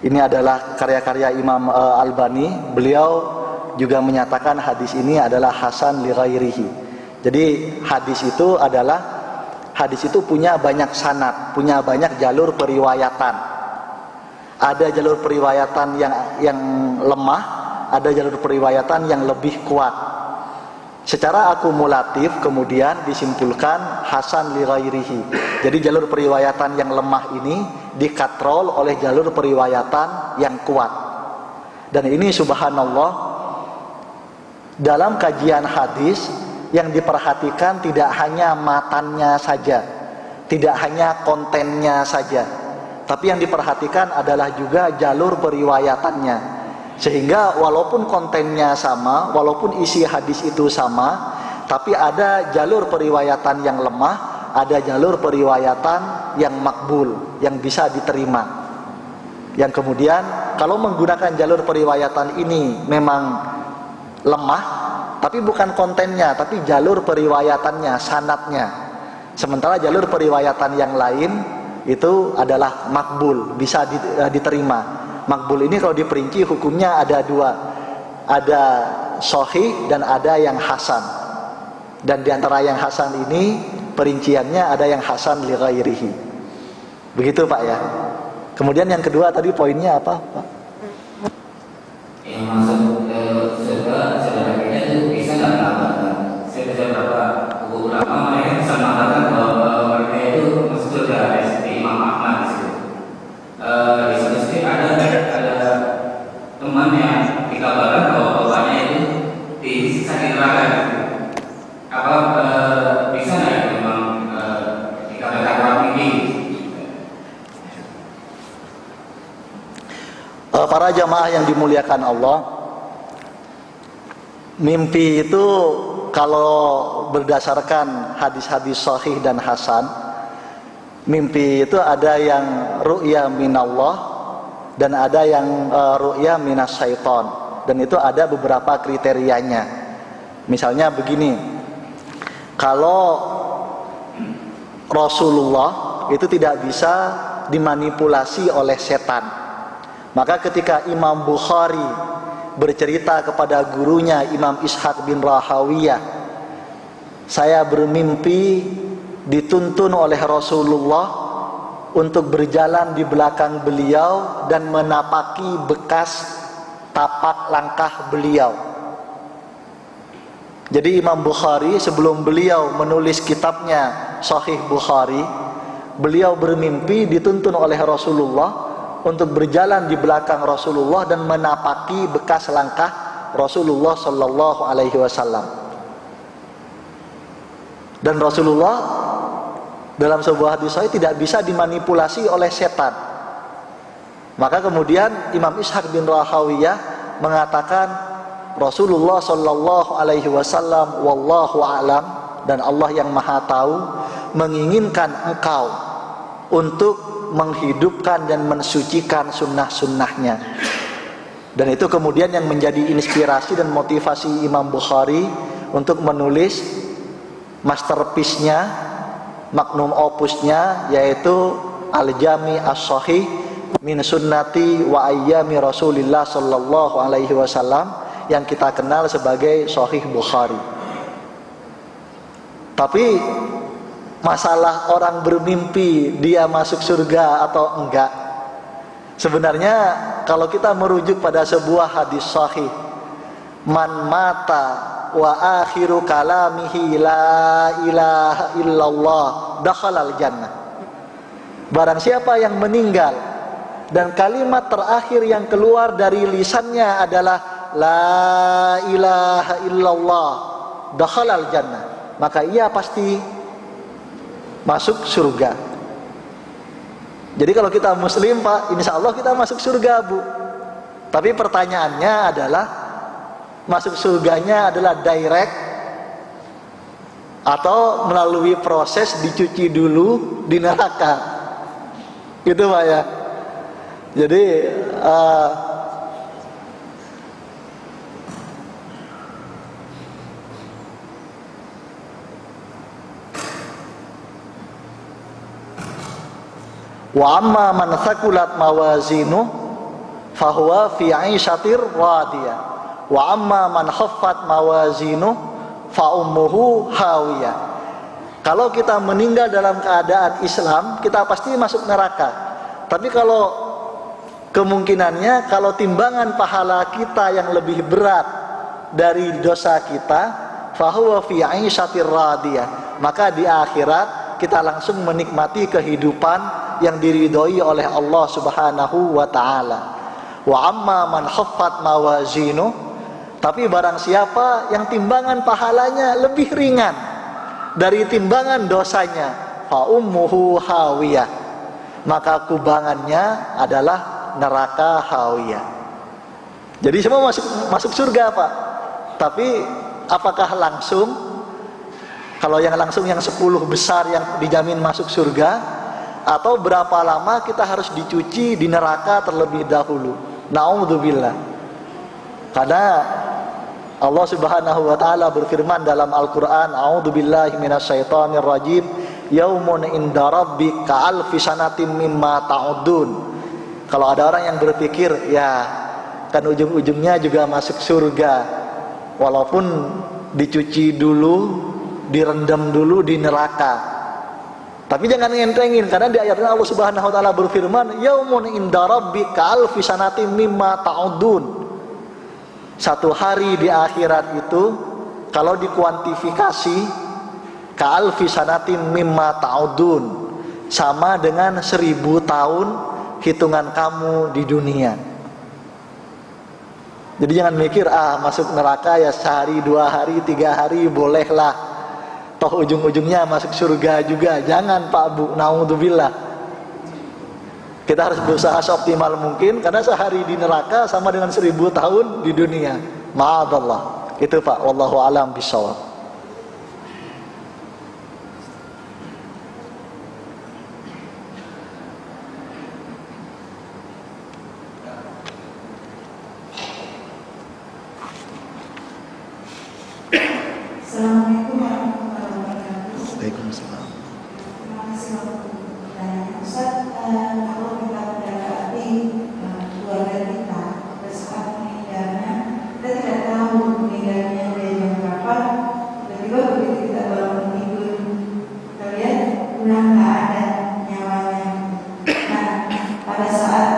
ini adalah karya-karya Imam Albani, beliau juga menyatakan hadis ini adalah hasan li ghairihi. Jadi hadis itu punya banyak sanad, punya banyak jalur periwayatan. Ada jalur periwayatan yang lemah, ada jalur periwayatan yang lebih kuat. Secara akumulatif kemudian disimpulkan hasan li ghairihi. Jadi jalur periwayatan yang lemah ini dikatrol oleh jalur periwayatan yang kuat. Dan ini subhanallah, dalam kajian hadis yang diperhatikan tidak hanya matannya saja, tidak hanya kontennya saja, tapi yang diperhatikan adalah juga jalur periwayatannya. Sehingga walaupun kontennya sama, walaupun isi hadis itu sama, tapi ada jalur periwayatan yang lemah, ada jalur periwayatan yang makbul, yang bisa diterima. Yang kemudian kalau menggunakan jalur periwayatan ini memang lemah, tapi bukan kontennya, tapi jalur periwayatannya, sanadnya. Sementara jalur periwayatan yang lain itu adalah makbul, bisa diterima. Makbul ini kalau diperinci hukumnya ada dua, ada sahih dan ada yang hasan. Dan diantara yang hasan ini perinciannya ada yang hasan li ghairihi. Begitu Pak ya. Kemudian yang kedua tadi poinnya apa Pak? Yang maksud saudara kita itu bisa nggak mengatakan beberapa ulama mereka bisa mengatakan bahwa mereka itu masuk surga seperti Imam Ahmad gitu. Di satu sisi ada teman yang dikabarkan bahwa bapaknya itu disiksa di neraka gitu. Apa bisa nggak memang dikatakan orang ini? Para jamaah yang dimuliakan Allah, mimpi itu kalau berdasarkan hadis-hadis sahih dan hasan, mimpi itu ada yang ru'ya minallah dan ada yang ru'ya minas syaiton, dan itu ada beberapa kriterianya. Misalnya begini, kalau Rasulullah itu tidak bisa dimanipulasi oleh setan, maka ketika Imam Bukhari bercerita kepada gurunya Imam Ishaq bin Rahawiyah, saya bermimpi dituntun oleh Rasulullah untuk berjalan di belakang beliau dan menapaki bekas tapak langkah beliau. Jadi Imam Bukhari sebelum beliau menulis kitabnya Sahih Bukhari, beliau bermimpi dituntun oleh Rasulullah untuk berjalan di belakang Rasulullah dan menapaki bekas langkah Rasulullah sallallahu alaihi wasallam. Dan Rasulullah dalam sebuah hadis sahih tidak bisa dimanipulasi oleh setan. Maka kemudian Imam Ishaq bin Rahawiyah mengatakan Rasulullah sallallahu alaihi wasallam wallahu a'lam, dan Allah yang Maha tahu, menginginkan engkau untuk menghidupkan dan mensucikan sunnah-sunnahnya. Dan itu kemudian yang menjadi inspirasi dan motivasi Imam Bukhari untuk menulis masterpiece-nya, magnum opusnya, yaitu Al-Jami As-Sahih min Sunnati wa Ayyami Rasulillah sallallahu alaihi wasallam, yang kita kenal sebagai Sahih Bukhari. Tapi masalah orang bermimpi dia masuk surga atau enggak, sebenarnya kalau kita merujuk pada sebuah hadis sahih, man mata wa akhiru kalamihi la ilaha illallah dakhalal jannah. Barang siapa yang meninggal dan kalimat terakhir yang keluar dari lisannya adalah la ilaha illallah, dakhalal jannah, maka ia pasti masuk surga. Jadi kalau kita muslim Pak, insya Allah kita masuk surga Bu. Tapi pertanyaannya adalah, masuk surganya adalah direct atau melalui proses dicuci dulu di neraka? Gitu Pak ya. Jadi wa amma man thaqulat mawazinu fahuwa fi 'aisyatir radiyah wa amma man khaffat mawazinu fa ummuhu hawiyah. Kalau kita meninggal dalam keadaan Islam, kita pasti masuk neraka. Tapi kalau kemungkinannya, kalau timbangan pahala kita yang lebih berat dari dosa kita, fahuwa fi 'aisyatir radiyah, maka di akhirat kita langsung menikmati kehidupan yang diridhoi oleh Allah Subhanahu wa taala. Wa amma man khaffat mawazinu, tapi barang siapa yang timbangan pahalanya lebih ringan dari timbangan dosanya, fa ummuhu hawiyah, maka kubangannya adalah neraka hawiyah. Jadi semua masuk surga Pak. Tapi apakah langsung? Kalau yang langsung yang 10 besar yang dijamin masuk surga, atau berapa lama kita harus dicuci di neraka terlebih dahulu? Na'udzubillah. Karena Allah Subhanahu wa taala berfirman dalam Al-Qur'an, a'udzubillahi minasyaitonir rajim, yaumun inda rabbika alfi sanatin mimma ta'udun. Kalau ada orang yang berpikir, ya kan ujung-ujungnya juga masuk surga, walaupun dicuci dulu, direndam dulu di neraka. Tapi jangan ngentengin, karena di ayatnya Allah Subhanahu wa taala berfirman, yaumun inda rabbika alfi sanatin mimma ta'udun. Satu hari di akhirat itu kalau dikuantifikasi, ka alfi sanatin mimma ta'udun, sama dengan 1000 tahun hitungan kamu di dunia. Jadi jangan mikir, masuk neraka ya sehari, 2 hari, 3 hari bolehlah, toh ujung-ujungnya masuk surga juga. Jangan Pak Bu, naudzubillah. Kita harus berusaha seoptimal mungkin, karena sehari di neraka sama dengan 1000 tahun di dunia. Ma'adallah. Itu Pak, wallahu alam bishawab. Assalamualaikum warahmatullahi wabarakatuh. Waalaikumsalam. Terima kasih untuk pertanyaan Ustaz. Kalau kita mendapati keluarga kita pada saat meninggalnya, kita tidak tahu meninggalnya dari jam berapa. Tiba-tiba begitu kita bangun tidur, kita lihat udah nggak ada nyawanya. Nah, pada saat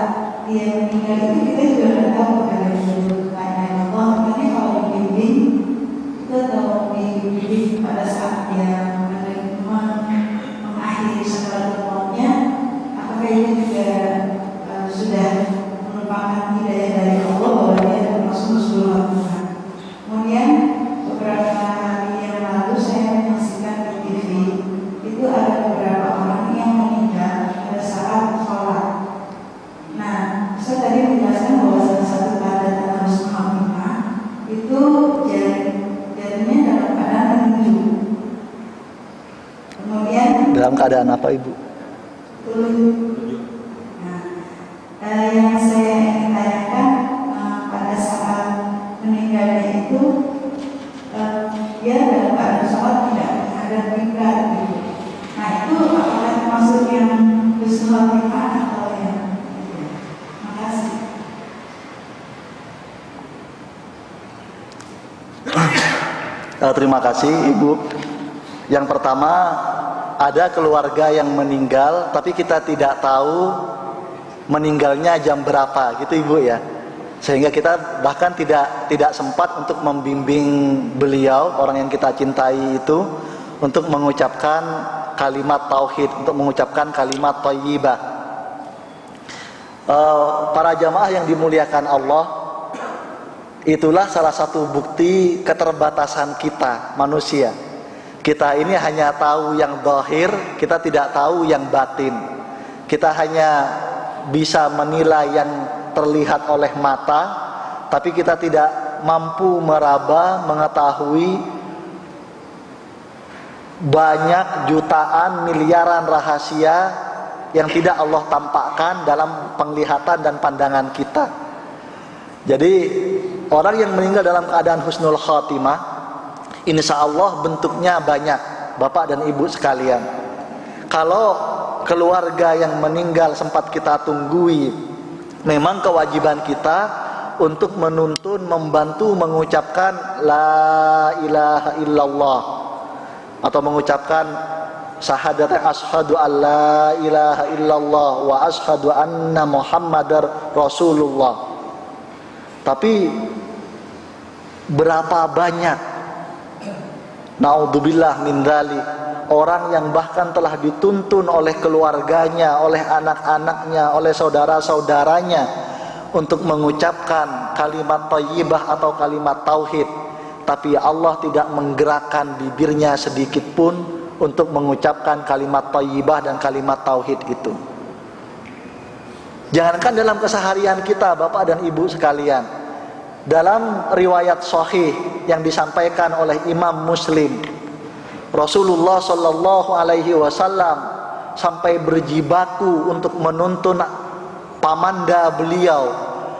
dia meninggal itu kita juga nggak tahu pada pertanyaan Allah. Makanya kalau dibimbing, kita tahu dibimbing pada saat dia mengakhiri sakaratul mautnya, apakah ini juga sudah merupakan hidayah dari Allah bahwa dia termasuk Rasulullah Tuhan. Kemudian beberapa hari yang lalu saya menyaksikan di TV, itu ada beberapa orang yang meninggal pada saat sholat. Nah, saya tadi menjelaskan bahwa salah satu tanda harus khamimah itu jarinya dalam keadaan menunjuk. Kemudian Dalam keadaan apa Ibu? Nah, yang saya ingin tanyakan, pada saat meninggalnya itu dia dalam keadaan sholat tidak menghadap kiblat gitu. Nah, itu apakah termasuk yang husnul khotimah atau yang? Makasih. Terima kasih Ibu. Yang pertama, ada keluarga yang meninggal tapi kita tidak tahu meninggalnya jam berapa gitu Ibu ya. Sehingga kita bahkan tidak sempat untuk membimbing beliau, orang yang kita cintai itu, untuk mengucapkan kalimat tauhid, untuk mengucapkan kalimat thayyibah. Para jamaah yang dimuliakan Allah, itulah salah satu bukti keterbatasan kita manusia. Kita ini hanya tahu yang zahir, kita tidak tahu yang batin. Kita hanya bisa menilai yang terlihat oleh mata, tapi kita tidak mampu meraba, mengetahui banyak jutaan miliaran rahasia yang tidak Allah tampakkan dalam penglihatan dan pandangan kita. Jadi orang yang meninggal dalam keadaan husnul khatimah, insya Allah bentuknya banyak, Bapak dan Ibu sekalian. Kalau keluarga yang meninggal sempat kita tunggui, memang kewajiban kita untuk menuntun, membantu mengucapkan la ilaha illallah, atau mengucapkan syahadat asyhadu alla ilaha illallah wa asyhadu anna muhammadar rasulullah. Tapi berapa banyak, naudzubillah min dzalik, orang yang bahkan telah dituntun oleh keluarganya, oleh anak-anaknya, oleh saudara-saudaranya untuk mengucapkan kalimat thayyibah atau kalimat tauhid, tapi Allah tidak menggerakkan bibirnya sedikit pun untuk mengucapkan kalimat thayyibah dan kalimat tauhid itu. Jangankan dalam keseharian kita, Bapak dan Ibu sekalian, dalam riwayat sahih yang disampaikan oleh Imam Muslim, Rasulullah Shallallahu Alaihi Wasallam sampai berjibaku untuk menuntun pamanda beliau,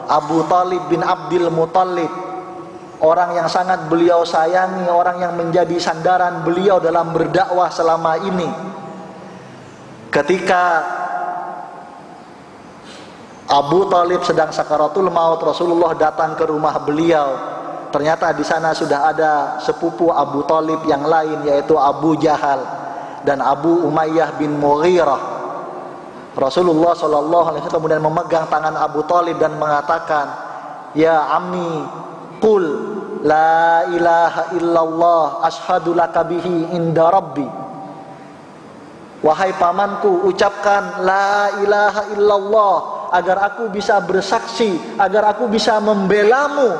Abu Talib bin Abdul Muttalib, orang yang sangat beliau sayangi, orang yang menjadi sandaran beliau dalam berdakwah selama ini. Ketika Abu Talib sedang sakaratul maut, Rasulullah datang ke rumah beliau. Ternyata di sana sudah ada sepupu Abu Talib yang lain, yaitu Abu Jahal dan Abu Umayyah bin Mughirah. Rasulullah SAW kemudian memegang tangan Abu Talib dan mengatakan, "Ya ammi, qul la ilaha illallah ashhadu laka bihi inda rabbi." Wahai pamanku, ucapkan la ilaha illallah agar aku bisa bersaksi, agar aku bisa membelamu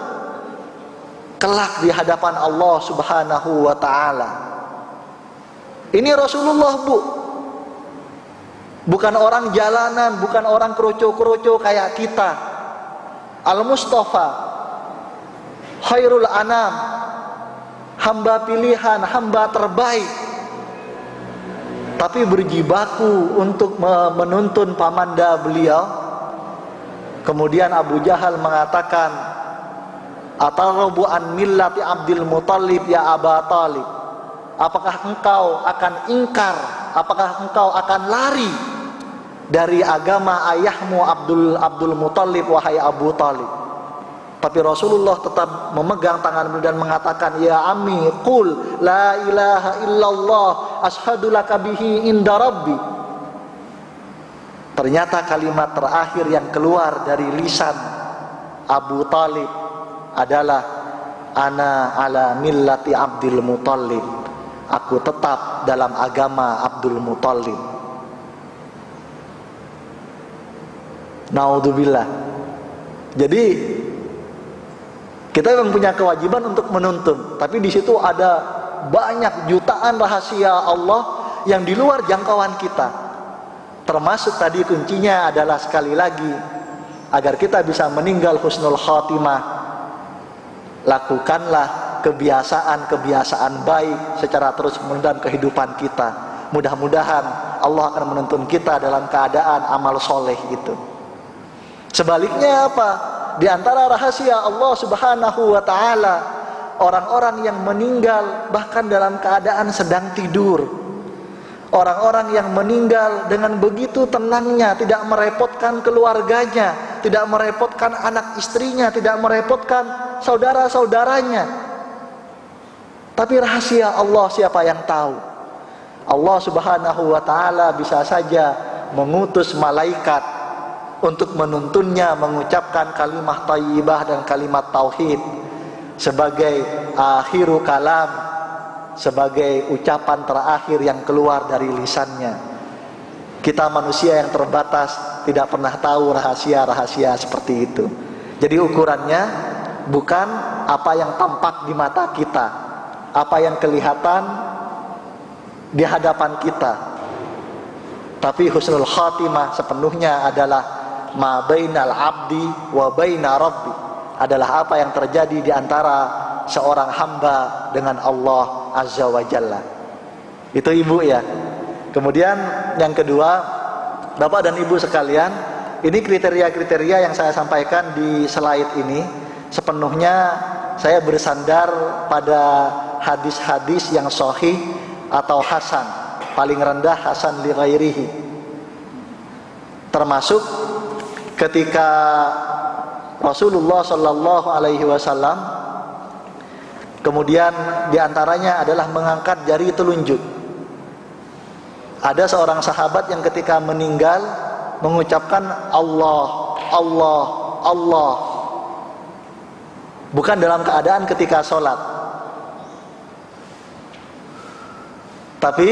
kelak di hadapan Allah Subhanahu wa ta'ala. Ini Rasulullah, Bu. Bukan orang jalanan, bukan orang kroco-kroco kayak kita. Al-Mustafa, khairul anam, hamba pilihan, hamba terbaik, tapi berjibaku untuk menuntun pamanda beliau. Kemudian Abu Jahal mengatakan, "Atarabu an millati Abdul Muttalib ya Aba Talib?" Apakah engkau akan ingkar, apakah engkau akan lari dari agama ayahmu Abdul Muttalib, wahai Abu Talib? Tapi Rasulullah tetap memegang tangan beliau dan mengatakan, "Ya ammi, qul la ilaha illallah ashhadu laka bihi inda rabbi." Ternyata kalimat terakhir yang keluar dari lisan Abu Talib adalah, "Ana ala millati Abdul Muttalib." Aku tetap dalam agama Abdul Muttalib. Naudzubillah. Jadi kita memang punya kewajiban untuk menuntun, tapi di situ ada banyak jutaan rahasia Allah yang di luar jangkauan kita. Termasuk tadi kuncinya adalah sekali lagi, agar kita bisa meninggal husnul khatimah, lakukanlah kebiasaan-kebiasaan baik secara terus-menerus dalam kehidupan kita. Mudah-mudahan Allah akan menuntun kita dalam keadaan amal soleh itu. Sebaliknya apa? Di antara rahasia Allah Subhanahu wa ta'ala, orang-orang yang meninggal bahkan dalam keadaan sedang tidur. Orang-orang yang meninggal dengan begitu tenangnya, tidak merepotkan keluarganya, tidak merepotkan anak istrinya, tidak merepotkan saudara-saudaranya. Tapi rahasia Allah siapa yang tahu? Allah Subhanahu wa ta'ala bisa saja mengutus malaikat untuk menuntunnya mengucapkan kalimat thayyibah dan kalimat tauhid sebagai akhiru kalam, sebagai ucapan terakhir yang keluar dari lisannya. Kita manusia yang terbatas tidak pernah tahu rahasia-rahasia seperti itu. Jadi ukurannya bukan apa yang tampak di mata kita, apa yang kelihatan di hadapan kita, tapi husnul khatimah sepenuhnya adalah ma bainal abdi wa baina rabbi, adalah apa yang terjadi di antara seorang hamba dengan Allah Azza wa Jalla. Itu ibu ya. Kemudian yang kedua, Bapak dan Ibu sekalian, ini kriteria-kriteria yang saya sampaikan di slide ini sepenuhnya saya bersandar pada hadis-hadis yang sahih atau hasan, paling rendah hasan li ghairihi. Termasuk ketika Rasulullah Shallallahu Alaihi Wasallam kemudian diantaranya adalah mengangkat jari telunjuk. Ada seorang sahabat yang ketika meninggal mengucapkan Allah, Allah, Allah, bukan dalam keadaan ketika sholat, tapi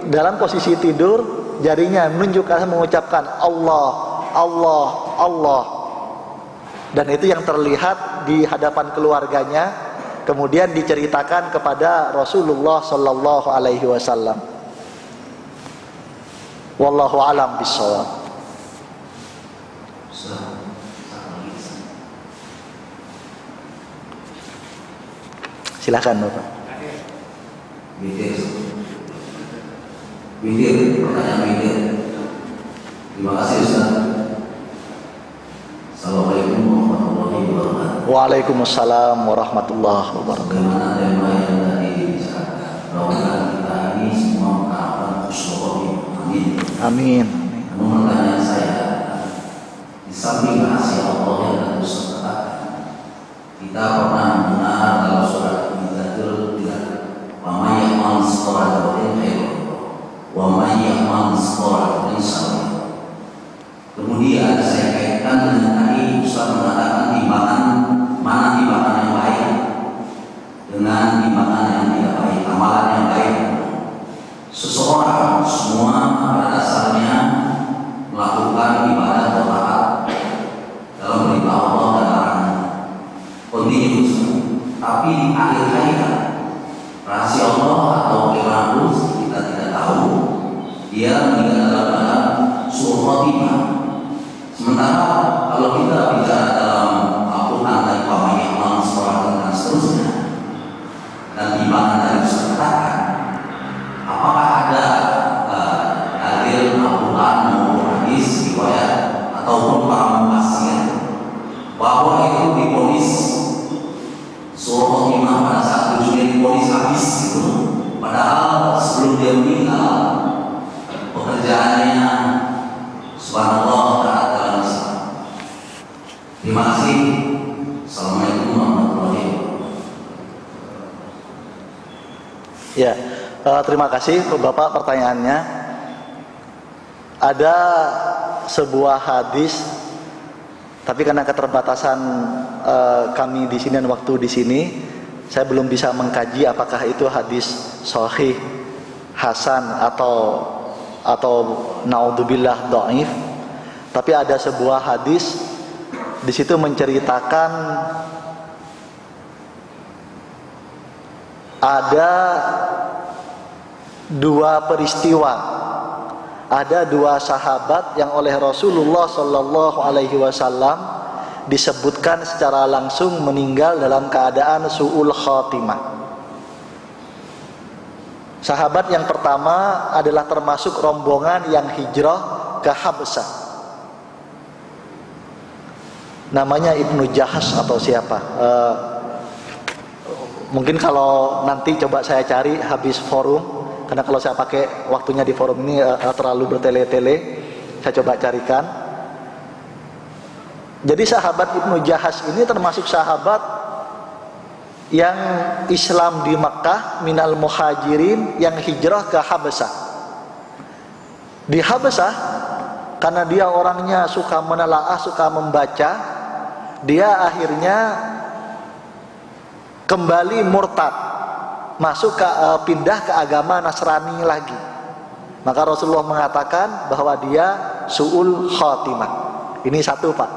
dalam posisi tidur, jarinya menunjukkan mengucapkan Allah, Allah, Allah. Dan itu yang terlihat di hadapan keluarganya, kemudian diceritakan kepada Rasulullah Sallallahu Alaihi Wasallam. Wallahu alam bishawab. Silakan Bapak. Witir, pertanyaan witir. Terima kasih Ustaz. Assalamualaikum warahmatullahi wabarakatuh. Waalaikumsalam warahmatullahi wabarakatuh. Bagaimana tema yang tadi dibicarakan, mudah-mudahan kita ini semua mengharapkan husnul khotimah. Amin. Amin. Namun pertanyaan saya, di samping rahasia Allah yang telah Ustaz katakan, kita pernah mendengar dalam surat Al-Mudaththir tidak, wa may ya'mal mithqala dzarratin khairan wa may ya'mal mithqala dzarratin syarran. Kemudian saya kaitkan dengan tadi Ustaz mengatakan timbangan, mana timbangan yang baik dengan timbangan yang tidak baik, amalan yang baik. Seseorang semua pada dasarnya melakukan ibadah atau taat dalam perintah Allah dan larangan kontinus, tapi di akhir hayat rahasia Allah atau keramat kita tidak tahu, dia meninggal dalam keadaan su'ul khotimah. Sementara kalau kita bicara dalam Al-Quran dan pemahaman sekolah dan seterusnya, dan di mana tadi disebutkan, apakah ada dalil Al-Quran maupun hadis riwayat ataupun para mufassir bahwa itu diponis su'ul khotimah pada saat tujuannya diponis habis gitu, padahal sebelum dia meninggal pekerjaannya subhanallah taat dalam Islam. Terima kasih. Assalamualaikum warahmatullahi wabarakatuh. Ya, terima kasih Bapak pertanyaannya. Ada sebuah hadis, tapi karena keterbatasan kami di sini dan waktu di sini, saya belum bisa mengkaji apakah itu hadis sahih, hasan atau naudzubillah dhaif. Tapi ada sebuah hadis di situ menceritakan ada dua peristiwa, ada dua sahabat yang oleh Rasulullah Sallallahu Alaihi Wasallam disebutkan secara langsung meninggal dalam keadaan su'ul khatimah. Sahabat yang pertama adalah termasuk rombongan yang hijrah ke Habsah. Namanya Ibnu Jahas atau siapa? Mungkin kalau nanti coba saya cari habis forum, karena kalau saya pakai waktunya di forum ini terlalu bertele-tele, saya coba carikan. Jadi sahabat Ibnu Jahas ini termasuk sahabat yang Islam di Makkah, minal muhajirin, yang hijrah ke Habsah. Di Habsah, karena dia orangnya suka menelaah, suka membaca, dia akhirnya kembali murtad, masuk ke pindah ke agama Nasrani lagi. Maka Rasulullah mengatakan bahwa dia su'ul khatimah. Ini satu, Pak,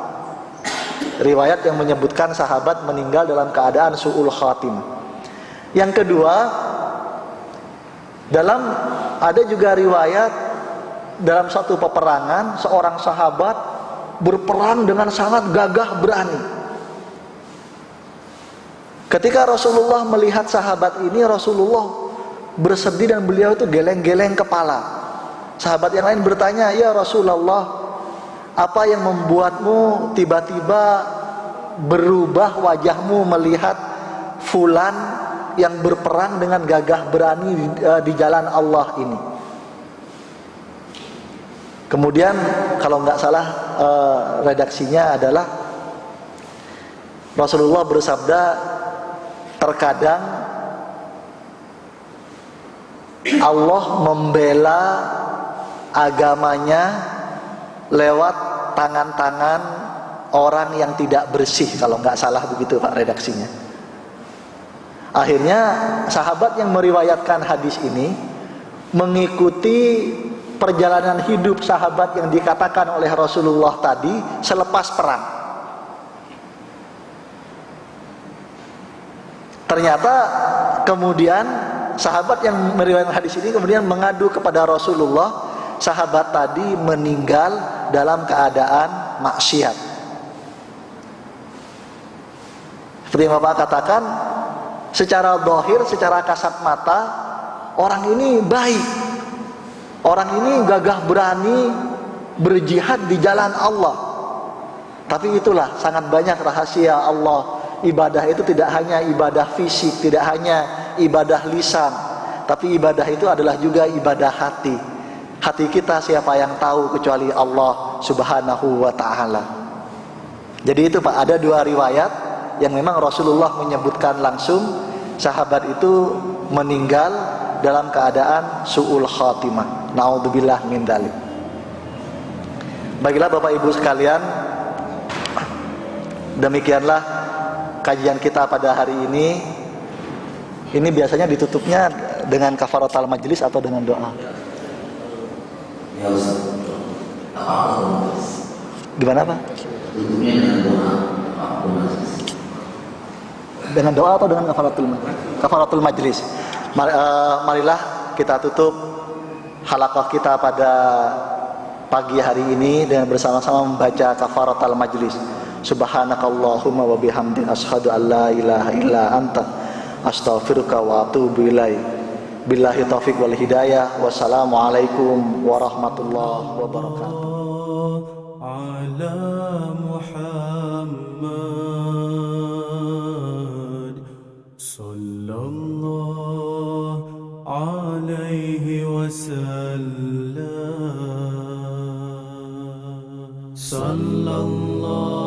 riwayat yang menyebutkan sahabat meninggal dalam keadaan su'ul khatimah. Yang kedua, ada juga riwayat dalam satu peperangan seorang sahabat berperang dengan sangat gagah berani. Ketika Rasulullah melihat sahabat ini, Rasulullah bersedih dan beliau itu geleng-geleng kepala. Sahabat yang lain bertanya, "Ya Rasulullah, apa yang membuatmu tiba-tiba berubah wajahmu melihat fulan yang berperang dengan gagah berani di jalan Allah ini?" Kemudian kalau nggak salah redaksinya adalah Rasulullah bersabda, terkadang Allah membela agamanya lewat tangan-tangan orang yang tidak bersih, kalau nggak salah begitu, Pak, redaksinya. Akhirnya sahabat yang meriwayatkan hadis ini mengikuti perjalanan hidup sahabat yang dikatakan oleh Rasulullah tadi selepas perang. Ternyata kemudian sahabat yang meriwayatkan hadis ini kemudian mengadu kepada Rasulullah, sahabat tadi meninggal dalam keadaan maksiat. Seperti yang Bapak katakan, secara zahir, secara kasat mata, orang ini baik, orang ini gagah berani berjihad di jalan Allah. Tapi itulah sangat banyak rahasia Allah. Ibadah itu tidak hanya ibadah fisik, tidak hanya ibadah lisan, tapi ibadah itu adalah juga ibadah hati. Hati kita siapa yang tahu kecuali Allah Subhanahu wa ta'ala. Jadi itu, Pak, ada dua riwayat yang memang Rasulullah menyebutkan langsung sahabat itu meninggal dalam keadaan su'ul khatimah. Na'udzubillah min dzalik. Baiklah Bapak Ibu sekalian, demikianlah kajian kita pada hari ini. Ini biasanya ditutupnya dengan kafaratul majlis atau dengan doa? Ya Ustaz, Gimana, Pak? tutupnya dengan doa. Dengan doa atau dengan kafaratul majlis? Marilah kita tutup halaqah kita pada pagi hari ini dengan bersama-sama membaca kafaratul majlis. Subhanakallahumma wa bihamdik asyhadu an la ilaha illa anta astaghfiruka wa atubu ilaik. Billahi taufiq wal hidayah. Wassalamualaikum warahmatullahi wabarakatuh. Ala Muhammad sallallahu alaihi wasallam. Sallallahu